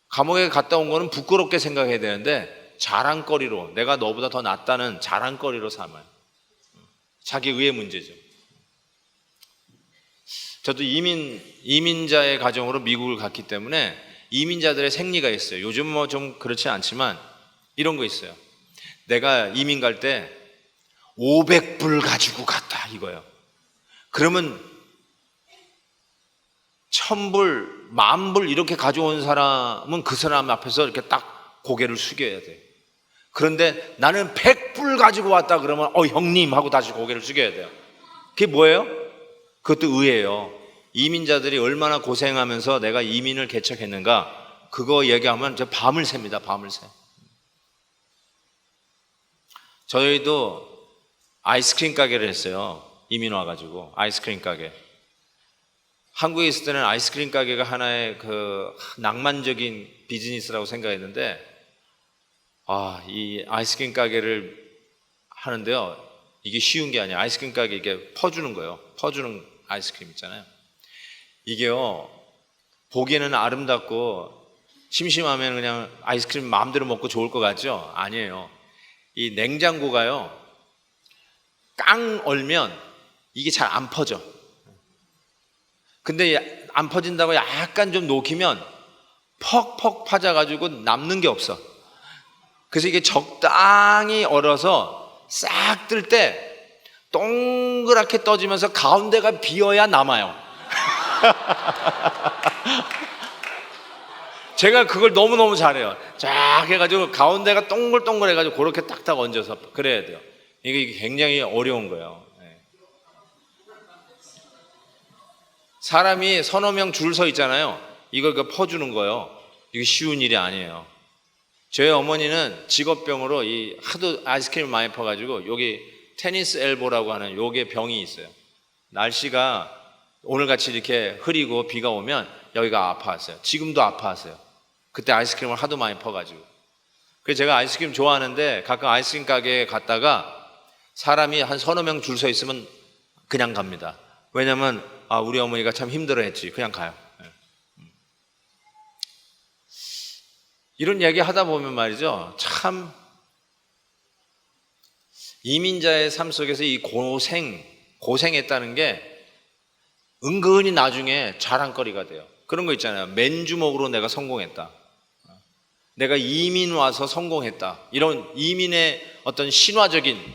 Speaker 1: 감옥에 갔다 온 거는 부끄럽게 생각해야 되는데 자랑거리로, 내가 너보다 더 낫다는 자랑거리로 삼아요. 자기 의의 문제죠. 저도 이민자의 가정으로 미국을 갔기 때문에 이민자들의 생리가 있어요. 요즘 뭐 좀 그렇지 않지만 이런 거 있어요. 내가 이민 갈 때 500불 가지고 갔다 이거예요. 그러면 1000불, 10,000불 이렇게 가져온 사람은 그 사람 앞에서 이렇게 딱 고개를 숙여야 돼. 그런데 나는 100불 가지고 왔다 그러면 형님 하고 다시 고개를 숙여야 돼요. 그게 뭐예요? 그것도 의예요. 이민자들이 얼마나 고생하면서 내가 이민을 개척했는가, 그거 얘기하면 저 밤을 샙니다. 밤을 새. 저희도 아이스크림 가게를 했어요. 이민 와가지고 아이스크림 가게. 한국에 있을 때는 아이스크림 가게가 하나의 그 낭만적인 비즈니스라고 생각했는데, 이 아이스크림 가게를 하는데요, 이게 쉬운 게 아니에요. 아이스크림 가게 이게 퍼주는 거예요. 퍼주는 아이스크림 있잖아요. 이게요, 보기에는 아름답고 심심하면 그냥 아이스크림 마음대로 먹고 좋을 것 같죠? 아니에요. 이 냉장고가요, 깡 얼면 이게 잘 안 퍼져. 근데 안 퍼진다고 약간 좀 녹이면 퍽퍽 파져가지고 남는 게 없어. 그래서 이게 적당히 얼어서 싹 뜰 때 동그랗게 떠지면서 가운데가 비어야 남아요. 제가 그걸 너무너무 잘해요. 쫙 해가지고 가운데가 동글동글 해가지고 그렇게 딱딱 얹어서 그래야 돼요. 이게 굉장히 어려운 거예요. 사람이 서너 명 줄 서 있잖아요. 이걸 퍼주는 거예요. 이게 쉬운 일이 아니에요. 저희 어머니는 직업병으로 하도 아이스크림을 많이 퍼가지고 여기 테니스 엘보라고 하는 요게 병이 있어요. 날씨가 오늘같이 이렇게 흐리고 비가 오면 여기가 아파하세요. 지금도 아파하세요. 그때 아이스크림을 하도 많이 퍼가지고. 그래서 제가 아이스크림 좋아하는데 가끔 아이스크림 가게에 갔다가 사람이 한 서너 명 줄 서 있으면 그냥 갑니다. 왜냐면 우리 어머니가 참 힘들어했지. 그냥 가요. 이런 얘기 하다 보면 말이죠, 참 이민자의 삶 속에서 이 고생했다는 게 은근히 나중에 자랑거리가 돼요. 그런 거 있잖아요. 맨주먹으로 내가 성공했다, 내가 이민 와서 성공했다, 이런 이민의 어떤 신화적인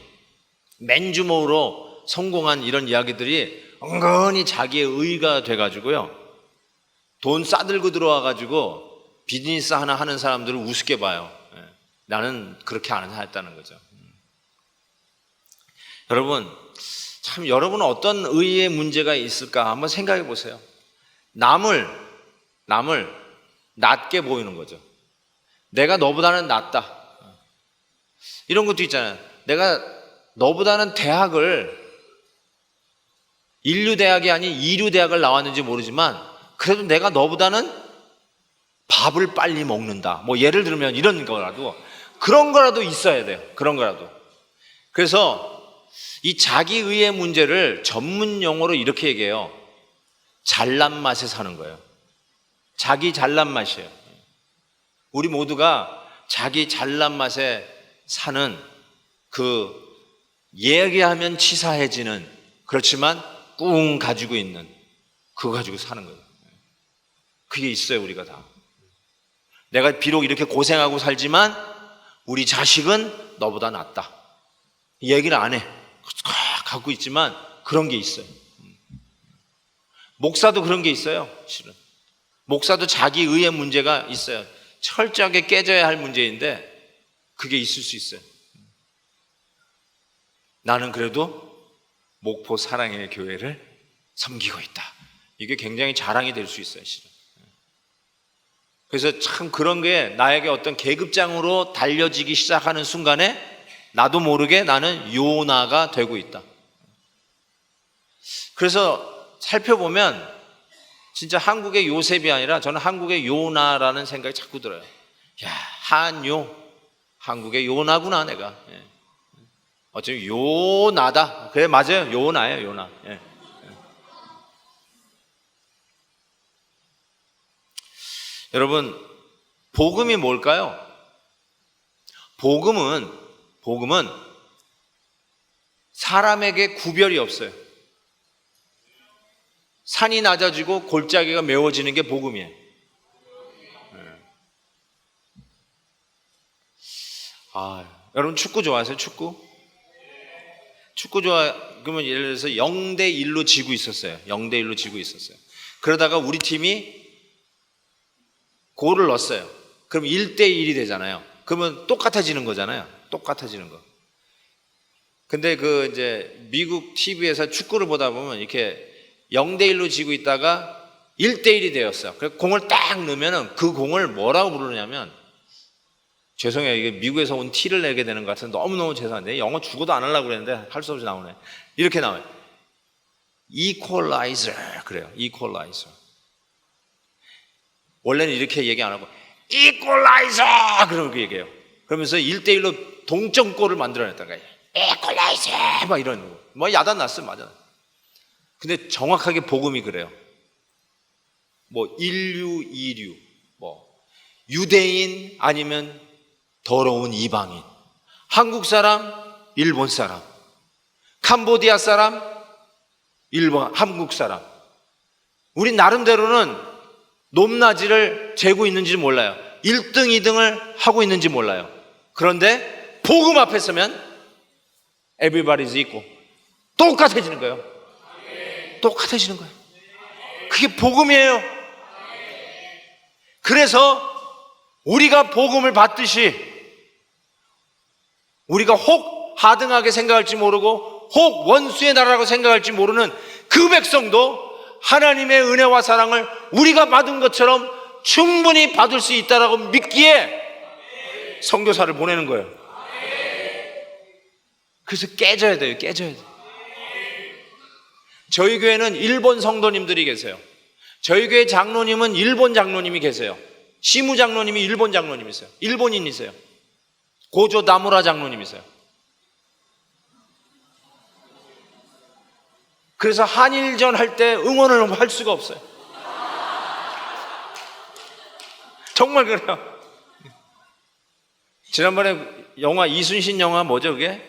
Speaker 1: 맨주먹으로 성공한 이런 이야기들이 은근히 자기의 의의가 돼가지고요, 돈 싸들고 들어와가지고 비즈니스 하나 하는 사람들을 우습게 봐요. 나는 그렇게 안 했다는 거죠. 여러분, 참 여러분은 어떤 의의의 문제가 있을까 한번 생각해 보세요. 남을 낮게 보이는 거죠. 내가 너보다는 낫다, 이런 것도 있잖아요. 내가 너보다는 대학을 인류대학이 아닌 이류대학을 나왔는지 모르지만 그래도 내가 너보다는 밥을 빨리 먹는다, 뭐 예를 들면 이런 거라도, 그런 거라도 있어야 돼요. 그런 거라도. 그래서 이 자기의의 문제를 전문 용어로 이렇게 얘기해요. 잘난 맛에 사는 거예요. 자기 잘난 맛이에요. 우리 모두가 자기 잘난 맛에 사는, 그 얘기하면 치사해지는, 그렇지만 꿍 가지고 있는, 그거 가지고 사는 거예요. 그게 있어요. 우리가 다. 내가 비록 이렇게 고생하고 살지만 우리 자식은 너보다 낫다, 이 얘기를 안 해. 갖고 있지만 그런 게 있어요. 목사도 그런 게 있어요. 실은 목사도 자기 의의 문제가 있어요. 철저하게 깨져야 할 문제인데 그게 있을 수 있어요. 나는 그래도 목포 사랑의 교회를 섬기고 있다. 이게 굉장히 자랑이 될 수 있어요, 실은. 그래서 참 그런 게 나에게 어떤 계급장으로 달려지기 시작하는 순간에 나도 모르게 나는 요나가 되고 있다. 그래서 살펴보면 진짜 한국의 요셉이 아니라 저는 한국의 요나라는 생각이 자꾸 들어요. 야, 한요, 한국의 요나구나 내가. 어차피 요나다. 그래, 맞아요, 요나예요, 요나. 여러분, 복음이 뭘까요? 복음은 사람에게 구별이 없어요. 산이 낮아지고 골짜기가 메워지는 게 복음이에요. 여러분 축구 좋아하세요? 축구 그러면 예를 들어서 0대1로 지고 있었어요. 0대1로 지고 있었어요. 그러다가 우리 팀이 골을 넣었어요. 그럼 1대1이 되잖아요. 그러면 똑같아지는 거잖아요. 똑같아지는 거. 근데 그 이제 미국 TV에서 축구를 보다 보면 이렇게 0대1로 지고 있다가 1대1이 되었어요. 그래서 공을 딱 넣으면은 그 공을 뭐라고 부르냐면, 죄송해요. 이게 미국에서 온 티를 내게 되는 것 같아서 너무너무 죄송한데, 영어 죽어도 안 하려고 그랬는데 할 수 없이 나오네. 이렇게 나와요. equalizer. 그래요. equalizer. 원래는 이렇게 얘기 안 하고 equalizer 그렇게 얘기해요. 그러면서 1대1로 동점골을 만들어냈다가 equalizer 막 이런 거. 뭐 야단 났어요. 맞아. 근데 정확하게 복음이 그래요. 뭐 인류, 이류, 뭐 유대인 아니면 더러운 이방인, 한국 사람, 일본 사람, 캄보디아 사람, 한국 사람. 우리 나름대로는 높낮이를 재고 있는지 몰라요. 1등, 2등을 하고 있는지 몰라요. 그런데 복음 앞에 서면 everybody's equal. 똑같아지는 거예요. 똑같아지는 거예요. 그게 복음이에요. 그래서 우리가 복음을 받듯이 우리가 혹 하등하게 생각할지 모르고 혹 원수의 나라라고 생각할지 모르는 그 백성도 하나님의 은혜와 사랑을 우리가 받은 것처럼 충분히 받을 수 있다라고 믿기에 선교사를 보내는 거예요. 그래서 깨져야 돼요. 깨져야 돼요. 저희 교회는 일본 성도님들이 계세요. 저희 교회 장로님은 일본 장로님이 계세요. 시무 장로님이 일본 장로님이세요. 일본인이세요. 고조 나무라 장로님이세요. 그래서 한일전 할 때 응원을 할 수가 없어요. 정말 그래요. 지난번에 영화 이순신 영화 뭐죠 그게?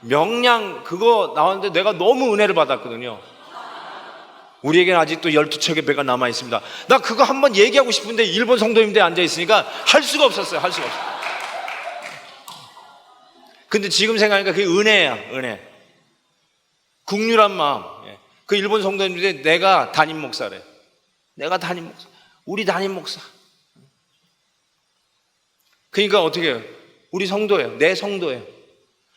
Speaker 1: 명량 그거 나왔는데 내가 너무 은혜를 받았거든요. 우리에게는 아직도 12척의 배가 남아있습니다. 나 그거 한번 얘기하고 싶은데 일본 성도님들이 앉아있으니까 할 수가 없었어요. 할 수가 없어요. 근데 지금 생각하니까 그게 은혜야. 은혜. 국률한 마음. 그 일본 성도님들이 내가 담임 목사래. 내가 담임 목사. 우리 담임 목사. 그러니까 어떻게 해요? 우리 성도예요. 내 성도예요.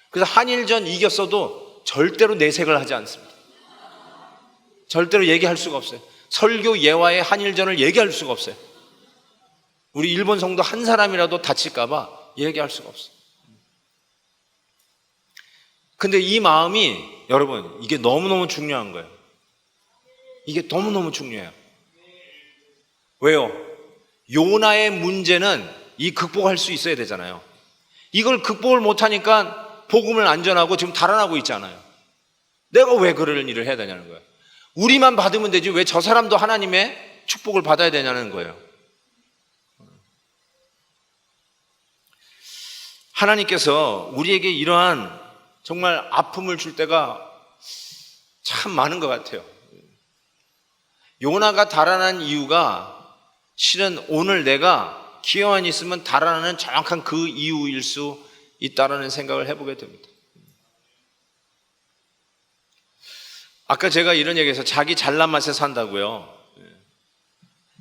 Speaker 1: 그래서 한일전 이겼어도 절대로 내색을 하지 않습니다. 절대로 얘기할 수가 없어요. 설교 예화의 한일전을 얘기할 수가 없어요. 우리 일본 성도 한 사람이라도 다칠까봐 얘기할 수가 없어요. 근데 이 마음이 여러분 이게 너무너무 중요한 거예요. 이게 너무너무 중요해요. 왜요? 요나의 문제는 이 극복할 수 있어야 되잖아요. 이걸 극복을 못하니까 복음을 안전하고 지금 달아나고 있잖아요. 내가 왜 그런 일을 해야 되냐는 거예요. 우리만 받으면 되지 왜 저 사람도 하나님의 축복을 받아야 되냐는 거예요. 하나님께서 우리에게 이러한 정말 아픔을 줄 때가 참 많은 것 같아요. 요나가 달아난 이유가 실은 오늘 내가 기회만 있으면 달아나는 정확한 그 이유일 수 있다라는 생각을 해보게 됩니다. 아까 제가 이런 얘기해서 자기 잘난 맛에 산다고요.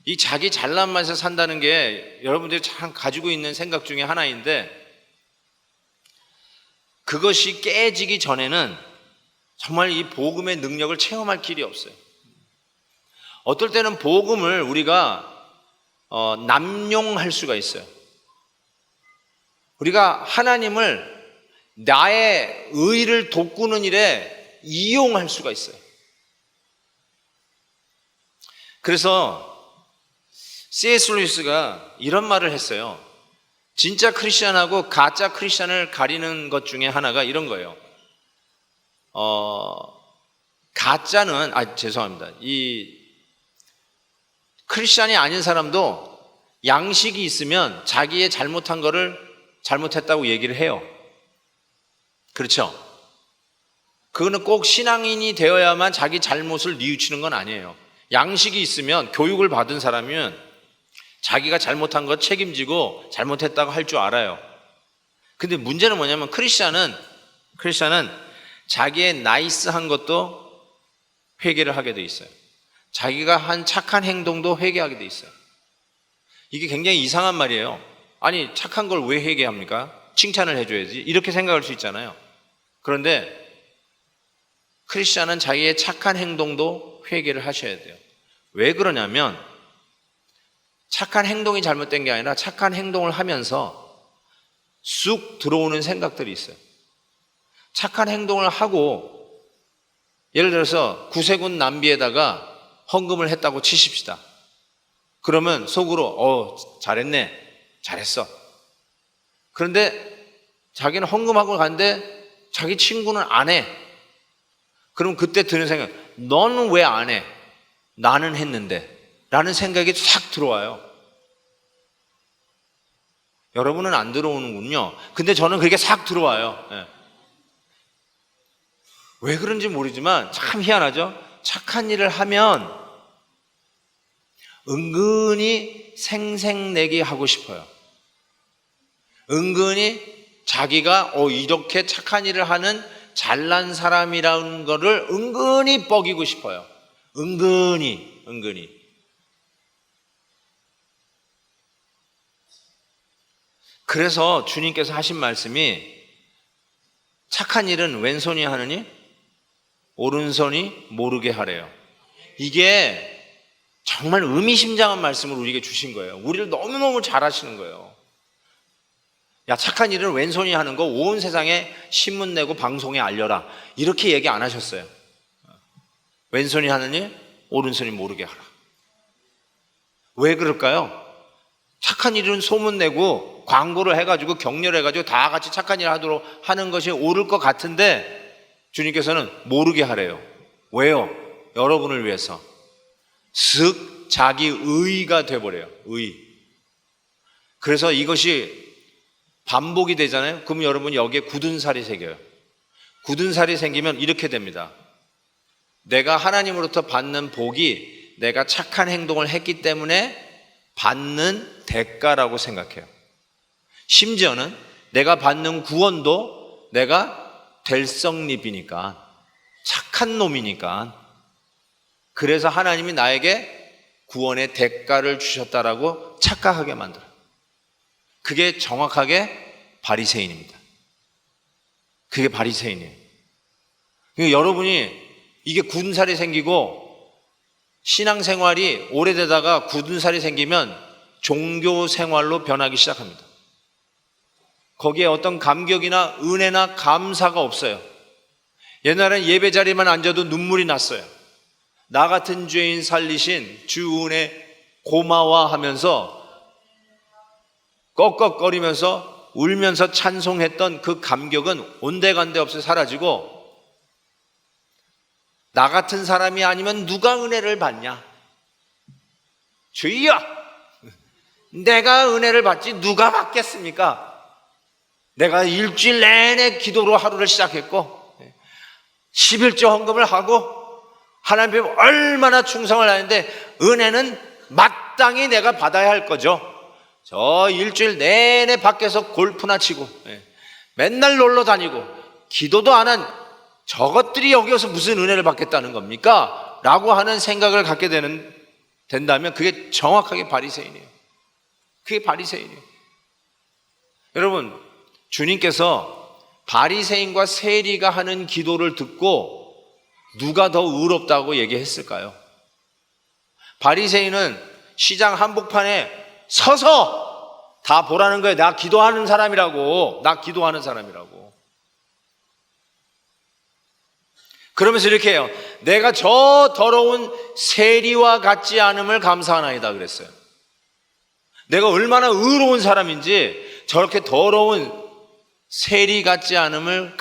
Speaker 1: 이 자기 잘난 맛에 산다는 게 여러분들이 참 가지고 있는 생각 중에 하나인데 그것이 깨지기 전에는 정말 이 복음의 능력을 체험할 길이 없어요. 어떨 때는 복음을 우리가 남용할 수가 있어요. 우리가 하나님을 나의 의를 돋구는 일에 이용할 수가 있어요. 그래서 C.S. 루이스가 이런 말을 했어요. 진짜 크리스찬하고 가짜 크리스찬을 가리는 것 중에 하나가 이런 거예요. 가짜는, 죄송합니다. 이 크리스찬이 아닌 사람도 양식이 있으면 자기의 잘못한 거를 잘못했다고 얘기를 해요. 그렇죠? 그거는 꼭 신앙인이 되어야만 자기 잘못을 뉘우치는 건 아니에요. 양식이 있으면, 교육을 받은 사람이면 자기가 잘못한 거 책임지고 잘못했다고 할 줄 알아요. 근데 문제는 뭐냐면 크리스찬은 자기의 나이스한 것도 회개를 하게 돼 있어요. 자기가 한 착한 행동도 회개하게 돼 있어요. 이게 굉장히 이상한 말이에요. 아니, 착한 걸 왜 회개합니까? 칭찬을 해줘야지. 이렇게 생각할 수 있잖아요. 그런데 크리스찬은 자기의 착한 행동도 회개를 하셔야 돼요. 왜 그러냐면 착한 행동이 잘못된 게 아니라 착한 행동을 하면서 쑥 들어오는 생각들이 있어요. 착한 행동을 하고 예를 들어서 구세군 남비에다가 헌금을 했다고 치십시다. 그러면 속으로 잘했네, 잘했어. 그런데 자기는 헌금하고 갔는데 자기 친구는 안 해. 그럼 그때 드는 생각, 너는 왜 안 해? 나는 했는데 라는 생각이 싹 들어와요. 여러분은 안 들어오는군요. 근데 저는 그게 싹 들어와요. 네. 왜 그런지 모르지만 참 희한하죠. 착한 일을 하면 은근히 생색내기 하고 싶어요. 은근히 자기가 이렇게 착한 일을 하는 잘난 사람이라는 거를 은근히 뻐기고 싶어요. 은근히. 그래서 주님께서 하신 말씀이 착한 일은 왼손이 하느니 오른손이 모르게 하래요. 이게 정말 의미심장한 말씀을 우리에게 주신 거예요. 우리를 너무너무 잘하시는 거예요. 야, 착한 일은 왼손이 하는 거 온 세상에 신문 내고 방송에 알려라. 이렇게 얘기 안 하셨어요. 왼손이 하느니 오른손이 모르게 하라. 왜 그럴까요? 착한 일은 소문내고 광고를 해가지고 격려해가지고 다 같이 착한 일 하도록 하는 것이 옳을 것 같은데 주님께서는 모르게 하래요. 왜요? 여러분을 위해서. 즉 자기 의가 돼버려요. 의. 그래서 이것이 반복이 되잖아요. 그럼 여러분 여기에 굳은 살이 생겨요. 굳은 살이 생기면 이렇게 됩니다. 내가 하나님으로부터 받는 복이 내가 착한 행동을 했기 때문에 받는 대가라고 생각해요. 심지어는 내가 받는 구원도 내가 될성립이니까, 착한 놈이니까, 그래서 하나님이 나에게 구원의 대가를 주셨다라고 착각하게 만들어요. 그게 정확하게 바리새인입니다. 그게 바리새인이에요. 그러니까 여러분이 이게 굳은 살이 생기고 신앙생활이 오래되다가 굳은 살이 생기면 종교 생활로 변하기 시작합니다. 거기에 어떤 감격이나 은혜나 감사가 없어요. 옛날엔 예배 자리만 앉아도 눈물이 났어요. 나 같은 죄인 살리신 주 은혜 고마워하면서 꺽꺽거리면서 울면서 찬송했던 그 감격은 온데간데 없이 사라지고 나 같은 사람이 아니면 누가 은혜를 받냐? 주여! 내가 은혜를 받지 누가 받겠습니까? 내가 일주일 내내 기도로 하루를 시작했고 11조 헌금을 하고 하나님 앞에 얼마나 충성을 하는데 은혜는 마땅히 내가 받아야 할 거죠. 저 일주일 내내 밖에서 골프나 치고 맨날 놀러 다니고 기도도 안 한 저것들이 여기 와서 무슨 은혜를 받겠다는 겁니까? 라고 하는 생각을 갖게 된다면 그게 정확하게 바리새인이에요. 그게 바리새인이에요. 여러분, 주님께서 바리새인과 세리가 하는 기도를 듣고 누가 더 의롭다고 얘기했을까요? 바리새인은 시장 한복판에 서서 다 보라는 거예요. 나 기도하는 사람이라고. 나 기도하는 사람이라고. 그러면서 이렇게 해요. 내가 저 더러운 세리와 같지 않음을 감사하나이다 그랬어요. 내가 얼마나 의로운 사람인지 저렇게 더러운 세리 같지 않음을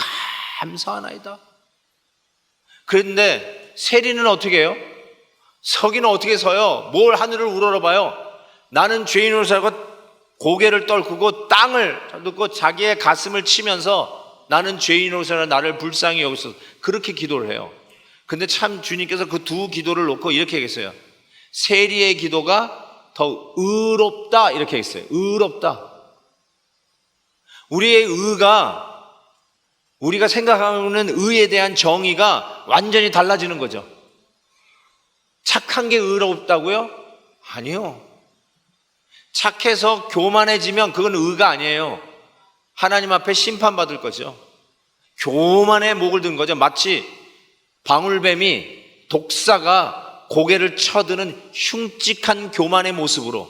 Speaker 1: 감사하나이다. 그런데 세리는 어떻게 해요? 서기는 어떻게 서요? 뭘 하늘을 우러러봐요? 나는 죄인으로 살고 고개를 떨구고 땅을 듣고 자기의 가슴을 치면서 나는 죄인으로 살아 나를 불쌍히 여기서 그렇게 기도를 해요. 근데 참 주님께서 그 두 기도를 놓고 이렇게 얘기했어요. 세리의 기도가 더 의롭다 이렇게 했어요. 의롭다. 우리의 의가 우리가 생각하는 의에 대한 정의가 완전히 달라지는 거죠. 착한 게 의롭다고요? 아니요. 착해서 교만해지면 그건 의가 아니에요. 하나님 앞에 심판받을 거죠. 교만의 목을 든 거죠. 마치 방울뱀이 독사가 고개를 쳐드는 흉측한 교만의 모습으로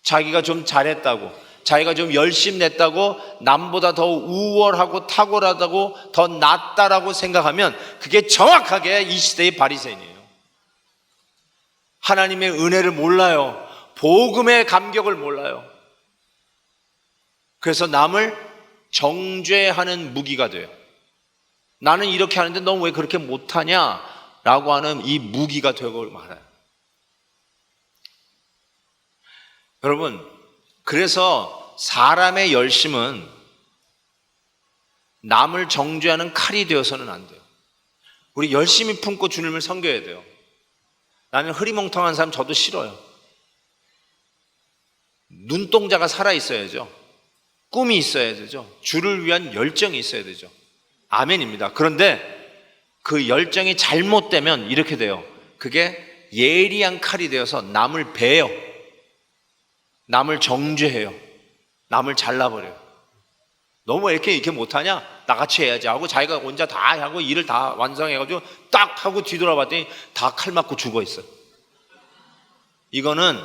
Speaker 1: 자기가 좀 잘했다고, 자기가 좀 열심히 냈다고, 남보다 더 우월하고 탁월하다고, 더 낫다라고 생각하면 그게 정확하게 이 시대의 바리새인이에요. 하나님의 은혜를 몰라요. 복음의 감격을 몰라요. 그래서 남을 정죄하는 무기가 돼요. 나는 이렇게 하는데 넌 왜 그렇게 못하냐? 라고 하는 이 무기가 되고 말아요. 여러분, 그래서 사람의 열심은 남을 정죄하는 칼이 되어서는 안 돼요. 우리 열심히 품고 주님을 섬겨야 돼요. 나는 흐리멍텅한 사람 저도 싫어요. 눈동자가 살아있어야죠. 꿈이 있어야 되죠. 주를 위한 열정이 있어야 되죠. 아멘입니다. 그런데 그 열정이 잘못되면 이렇게 돼요. 그게 예리한 칼이 되어서 남을 베요. 남을 정죄해요. 남을 잘라버려요. 너무 왜 이렇게 못하냐? 나같이 해야지 하고 자기가 혼자 다 하고 일을 다 완성해가지고 딱 하고 뒤돌아봤더니 다 칼 맞고 죽어 있어요. 이거는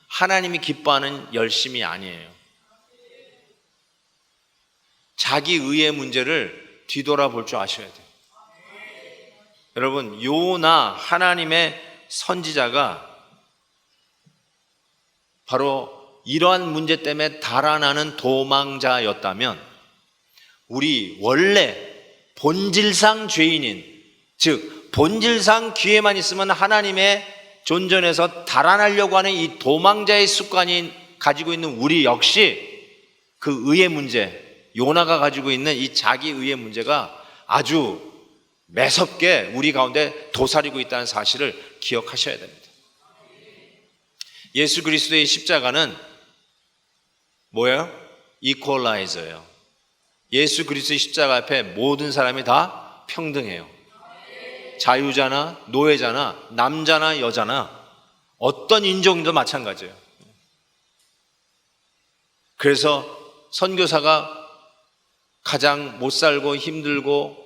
Speaker 1: 하나님이 기뻐하는 열심이 아니에요. 자기 의의 문제를 뒤돌아볼 줄 아셔야 돼요. 여러분, 요나 하나님의 선지자가 바로 이러한 문제 때문에 달아나는 도망자였다면 우리 원래 본질상 죄인인, 즉 본질상 기회만 있으면 하나님의 존전에서 달아나려고 하는 이 도망자의 습관이 가지고 있는 우리 역시 그 의의 문제, 요나가 가지고 있는 이 자기 의의 문제가 아주 매섭게 우리 가운데 도사리고 있다는 사실을 기억하셔야 됩니다. 예수 그리스도의 십자가는 뭐예요? 이퀄라이저예요. 예수 그리스도의 십자가 앞에 모든 사람이 다 평등해요. 자유자나 노예자나 남자나 여자나 어떤 인종도 마찬가지예요. 그래서 선교사가 가장 못 살고 힘들고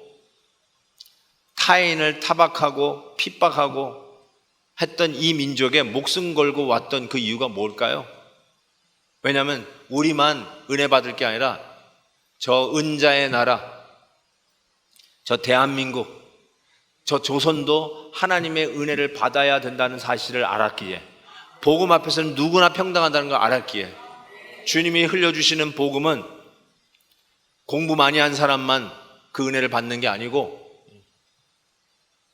Speaker 1: 타인을 타박하고 핍박하고 했던 이 민족에 목숨 걸고 왔던 그 이유가 뭘까요? 왜냐하면 우리만 은혜 받을 게 아니라 저 은자의 나라, 저 대한민국, 저 조선도 하나님의 은혜를 받아야 된다는 사실을 알았기에, 복음 앞에서는 누구나 평등하다는 걸 알았기에, 주님이 흘려주시는 복음은 공부 많이 한 사람만 그 은혜를 받는 게 아니고,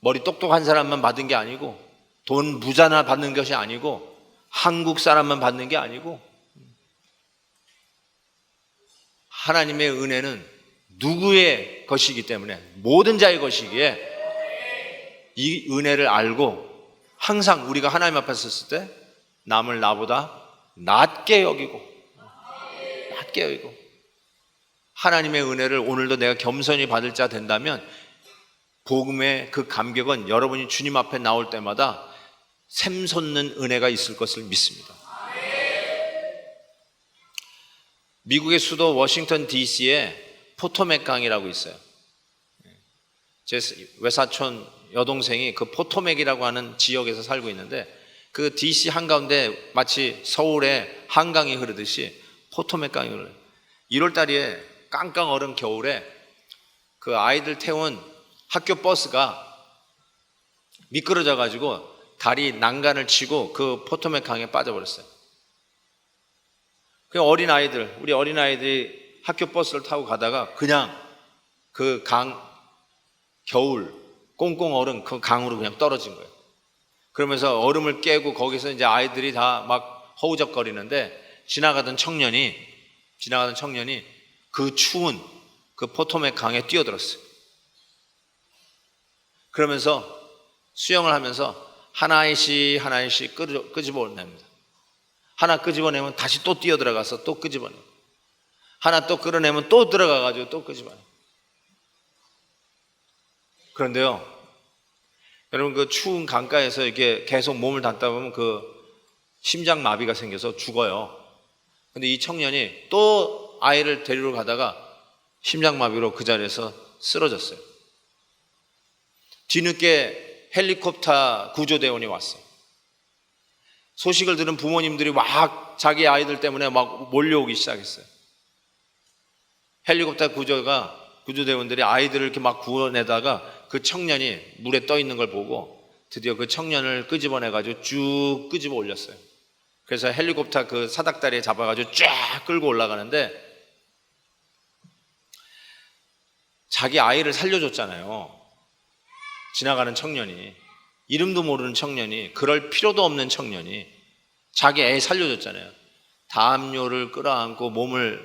Speaker 1: 머리 똑똑한 사람만 받은 게 아니고, 돈 부자나 받는 것이 아니고, 한국 사람만 받는 게 아니고, 하나님의 은혜는 누구의 것이기 때문에 모든 자의 것이기에 이 은혜를 알고 항상 우리가 하나님 앞에 섰을 때 남을 나보다 낮게 여기고 하나님의 은혜를 오늘도 내가 겸손히 받을 자 된다면 복음의 그 감격은 여러분이 주님 앞에 나올 때마다 샘솟는 은혜가 있을 것을 믿습니다. 미국의 수도 워싱턴 DC에 포토맥 강이라고 있어요. 제 외사촌 여동생이 그 포토맥이라고 하는 지역에서 살고 있는데, 그 DC 한가운데 마치 서울에 한강이 흐르듯이 포토맥 강이 흘러요. 1월 달에 깡깡 얼은 겨울에 그 아이들 태운 학교 버스가 미끄러져 가지고 다리 난간을 치고 그 포토맥 강에 빠져버렸어요. 그 우리 어린아이들이 학교 버스를 타고 가다가 그냥 그 겨울 꽁꽁 얼은 그 강으로 그냥 떨어진 거예요. 그러면서 얼음을 깨고 거기서 이제 아이들이 다 막 허우적거리는데, 지나가던 청년이 그 추운 그 포토맥 강에 뛰어들었어요. 그러면서 수영을 하면서 하나씩 끄집어냅니다. 하나 끄집어내면 다시 또 뛰어들어가서 또 끄집어내고, 하나 또 끌어내면 또 들어가가지고 또 끄집어내고. 그런데요, 여러분, 그 추운 강가에서 이렇게 계속 몸을 닿다 보면 그 심장 마비가 생겨서 죽어요. 근데 이 청년이 또 아이를 데리러 가다가 심장 마비로 그 자리에서 쓰러졌어요. 뒤늦게 헬리콥터 구조대원이 왔어요. 소식을 들은 부모님들이 막 자기 아이들 때문에 막 몰려오기 시작했어요. 헬리콥터 구조대원들이 아이들을 이렇게 막 구워내다가 그 청년이 물에 떠 있는 걸 보고 드디어 그 청년을 끄집어내가지고 쭉 끄집어 올렸어요. 그래서 헬리콥터 그 사닥다리에 잡아가지고 쫙 끌고 올라가는데, 자기 아이를 살려줬잖아요. 지나가는 청년이, 이름도 모르는 청년이, 그럴 필요도 없는 청년이 자기 애 살려줬잖아요. 담요를 끌어안고 몸을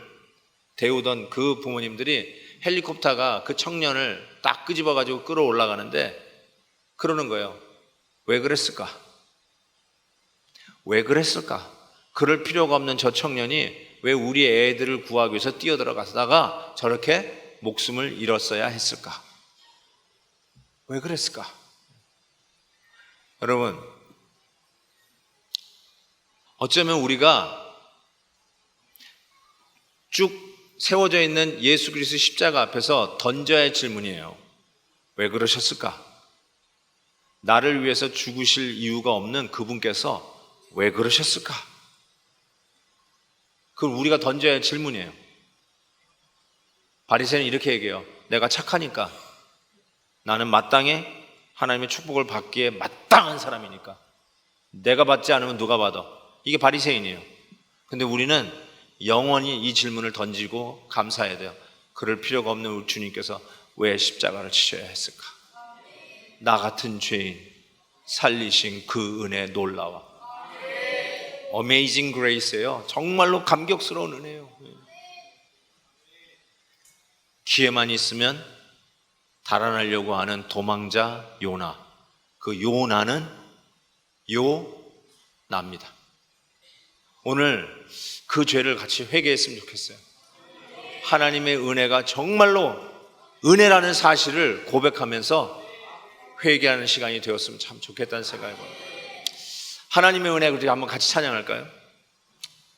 Speaker 1: 데우던 그 부모님들이 헬리콥터가 그 청년을 딱 끄집어가지고 끌어올라가는데 그러는 거예요. 왜 그랬을까? 왜 그랬을까? 그럴 필요가 없는 저 청년이 왜 우리 애들을 구하기 위해서 뛰어들어가다가 저렇게 목숨을 잃었어야 했을까? 왜 그랬을까? 여러분, 어쩌면 우리가 쭉 세워져 있는 예수 그리스도 십자가 앞에서 던져야 할 질문이에요. 왜 그러셨을까? 나를 위해서 죽으실 이유가 없는 그분께서 왜 그러셨을까? 그건 우리가 던져야 할 질문이에요. 바리새인은 이렇게 얘기해요. 내가 착하니까, 나는 마땅히 하나님의 축복을 받기에 마땅한 사람이니까, 내가 받지 않으면 누가 받아? 이게 바리새인이에요. 근데 우리는 영원히 이 질문을 던지고 감사해야 돼요. 그럴 필요가 없는 우리 주님께서 왜 십자가를 치셔야 했을까? 나 같은 죄인 살리신 그 은혜 놀라워. Amazing Grace예요. 정말로 감격스러운 은혜예요. 기회만 있으면 달아나려고 하는 도망자 요나, 그 요나는 요나입니다. 오늘 그 죄를 같이 회개했으면 좋겠어요. 하나님의 은혜가 정말로 은혜라는 사실을 고백하면서 회개하는 시간이 되었으면 참 좋겠다는 생각이 듭니다. 하나님의 은혜, 우리 한번 같이 찬양할까요?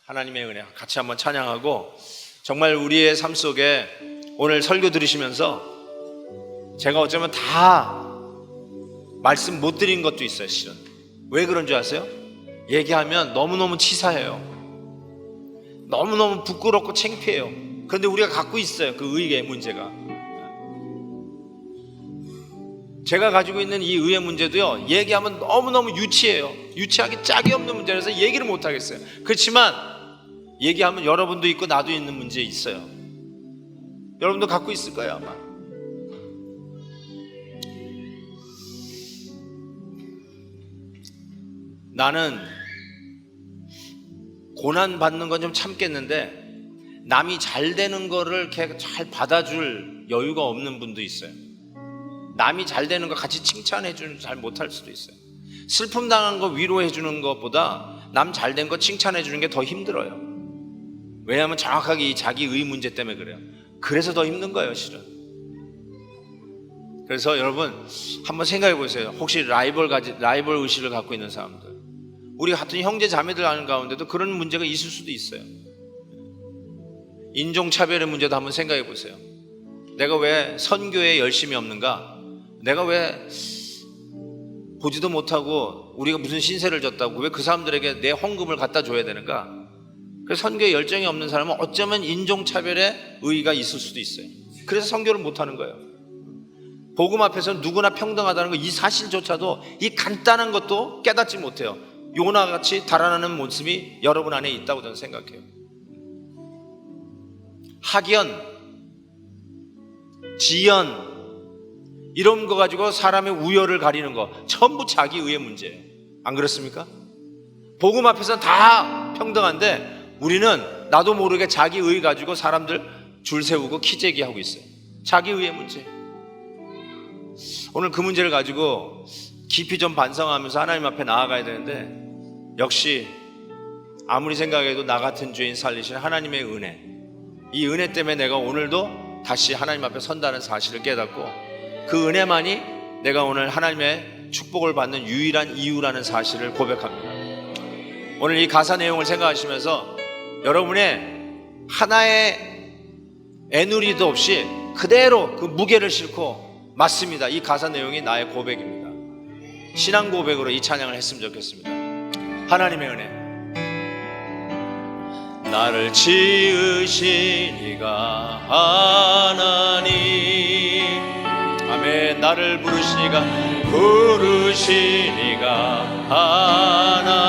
Speaker 1: 하나님의 은혜 같이 한번 찬양하고, 정말 우리의 삶 속에 오늘 설교 들으시면서 제가 어쩌면 다 말씀 못 드린 것도 있어요. 실은 왜 그런 줄 아세요? 얘기하면 너무너무 치사해요. 너무너무 부끄럽고 창피해요. 그런데 우리가 갖고 있어요, 그 의의 문제가. 제가 가지고 있는 이 의의 문제도요, 얘기하면 너무너무 유치해요. 유치하기 짝이 없는 문제라서 얘기를 못 하겠어요. 그렇지만 얘기하면 여러분도 있고 나도 있는 문제 있어요. 여러분도 갖고 있을 거예요, 아마. 나는 고난 받는 건 좀 참겠는데 남이 잘 되는 거를 이렇게 잘 받아줄 여유가 없는 분도 있어요. 남이 잘 되는 거 같이 칭찬해 주는 잘 못할 수도 있어요. 슬픔 당한 거 위로해 주는 것보다 남 잘 된 거 칭찬해 주는 게 더 힘들어요. 왜냐하면 정확하게 이 자기 의 문제 때문에 그래요. 그래서 더 힘든 거예요, 실은. 그래서 여러분 한번 생각해 보세요. 혹시 라이벌 의식을 갖고 있는 사람들, 우리 같은 형제 자매들 하는 가운데도 그런 문제가 있을 수도 있어요. 인종차별의 문제도 한번 생각해 보세요. 내가 왜 선교에 열심이 없는가? 내가 왜 보지도 못하고 우리가 무슨 신세를 졌다고 왜 그 사람들에게 내 헌금을 갖다 줘야 되는가? 그래서 선교에 열정이 없는 사람은 어쩌면 인종차별의 의의가 있을 수도 있어요. 그래서 선교를 못하는 거예요. 복음 앞에서는 누구나 평등하다는 거, 이 사실조차도, 이 간단한 것도 깨닫지 못해요. 요나같이 달아나는 모습이 여러분 안에 있다고 저는 생각해요. 학연, 지연 이런 거 가지고 사람의 우열을 가리는 거 전부 자기 의의 문제예요. 안 그렇습니까? 복음 앞에서는 다 평등한데 우리는 나도 모르게 자기 의 가지고 사람들 줄 세우고 키재기 하고 있어요. 자기 의의 문제. 오늘 그 문제를 가지고 깊이 좀 반성하면서 하나님 앞에 나아가야 되는데, 역시 아무리 생각해도 나 같은 죄인 살리신 하나님의 은혜, 이 은혜 때문에 내가 오늘도 다시 하나님 앞에 선다는 사실을 깨닫고, 그 은혜만이 내가 오늘 하나님의 축복을 받는 유일한 이유라는 사실을 고백합니다. 오늘 이 가사 내용을 생각하시면서 여러분의 하나의 애누리도 없이 그대로 그 무게를 싣고, 맞습니다, 이 가사 내용이 나의 고백입니다, 신앙 고백으로 이 찬양을 했으면 좋겠습니다. 하나님의 은혜. 나를 지으신 이가 하나님, 아멘. 나를 부르신 이가 하나님,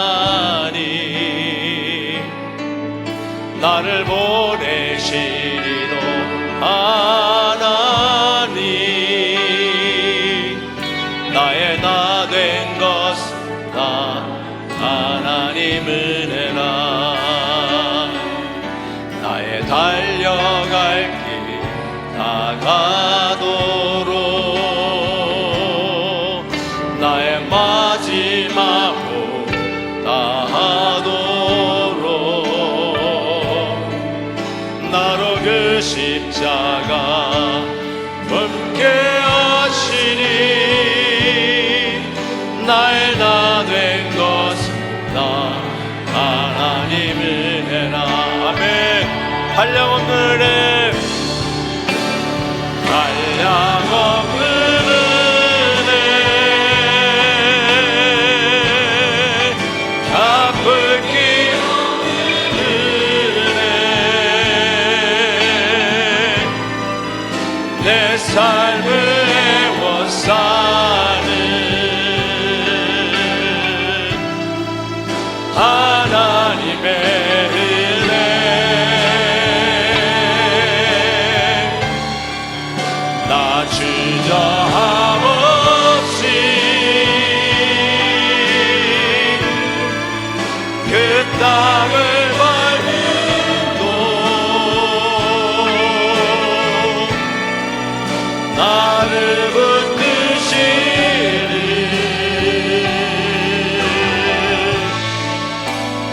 Speaker 1: 나를 보내신 이도 하나님, 나의 나 된 것은 다 하나님 은혜라. 나의 달려갈 길 다가도록, 나의 마지막으로 다하도록, 나로 그 십자가 함께 하시니, 나의 나 된 것은 다 하나님 은혜라. 아멘. 한량없는 은혜, 한량없는 은혜, 갚을 길 없는 은혜, 내 삶을 애워싸는 하나님의 은혜, 나 주저함 없이 그 땅을 밟고도 나를 붙드시는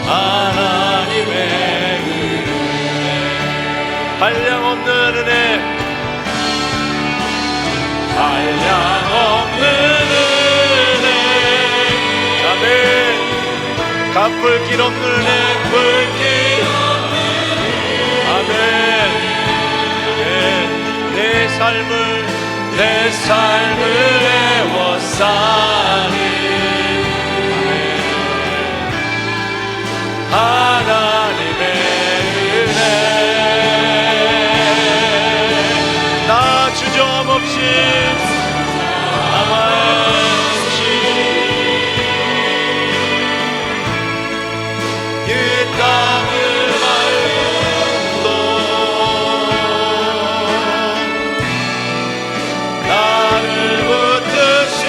Speaker 1: 하나님의 은혜, 한량없는 은혜, 한량없는 은혜, 아멘. 갚을 길 없는 은혜, 갚을 길 없는 은혜, 아멘. 내 삶을 애워싸는 하나님의 은혜, 나 주저함 없이 이 땅을 밟고도 나를 붙드시니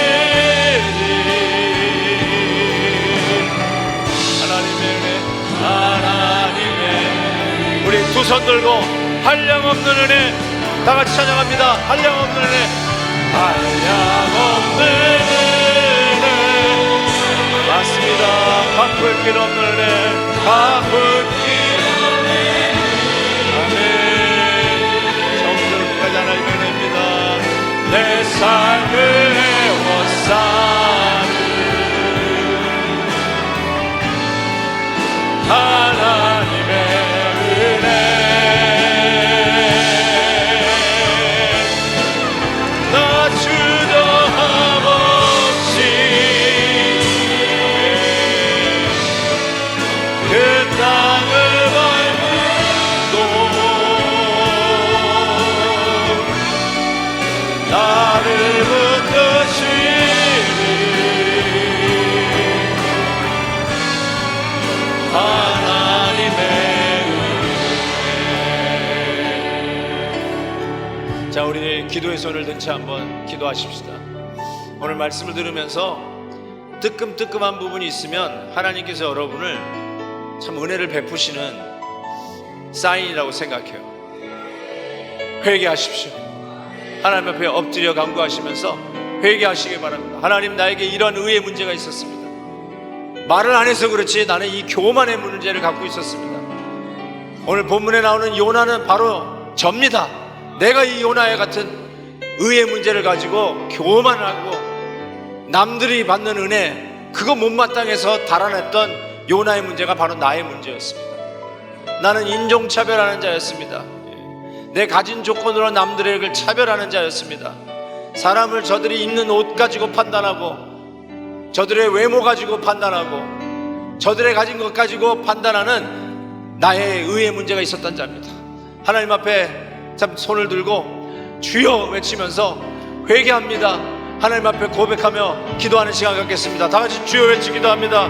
Speaker 1: 하나님의 은혜, 하나님의, 우리 두 손 들고 한량없는 은혜 다 같이 찬양합니다. 한량없는 은혜, 한량없는 은혜, 맞습니다. 갚을 길 없는 은혜, 갚을 길 없는 은혜, 정들까지 하나님의 은혜입니다. 내 삶을 애워싸는 하나님의 은혜, 자, 우리 기도의 손을 든 채 한번 기도하십시다. 오늘 말씀을 들으면서 뜨끔뜨끔한 부분이 있으면 하나님께서 여러분을 참 은혜를 베푸시는 사인이라고 생각해요. 회개하십시오. 하나님 앞에 엎드려 간구하시면서 회개하시기 바랍니다. 하나님, 나에게 이런 의의 문제가 있었습니다. 말을 안 해서 그렇지 나는 이 교만의 문제를 갖고 있었습니다. 오늘 본문에 나오는 요나는 바로 접니다. 내가 이 요나의 같은 의의 문제를 가지고 교만하고 남들이 받는 은혜 그거 못마땅해서 달아냈던 요나의 문제가 바로 나의 문제였습니다. 나는 인종차별하는 자였습니다. 내 가진 조건으로 남들에게 차별하는 자였습니다. 사람을 저들이 입는 옷 가지고 판단하고 저들의 외모 가지고 판단하고 저들의 가진 것 가지고 판단하는 나의 의의 문제가 있었던 자입니다. 하나님 앞에 참 손을 들고 주여 외치면서 회개합니다. 하나님 앞에 고백하며 기도하는 시간 갖겠습니다. 다 같이 주여 외치기도 합니다.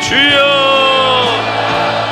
Speaker 1: 주여.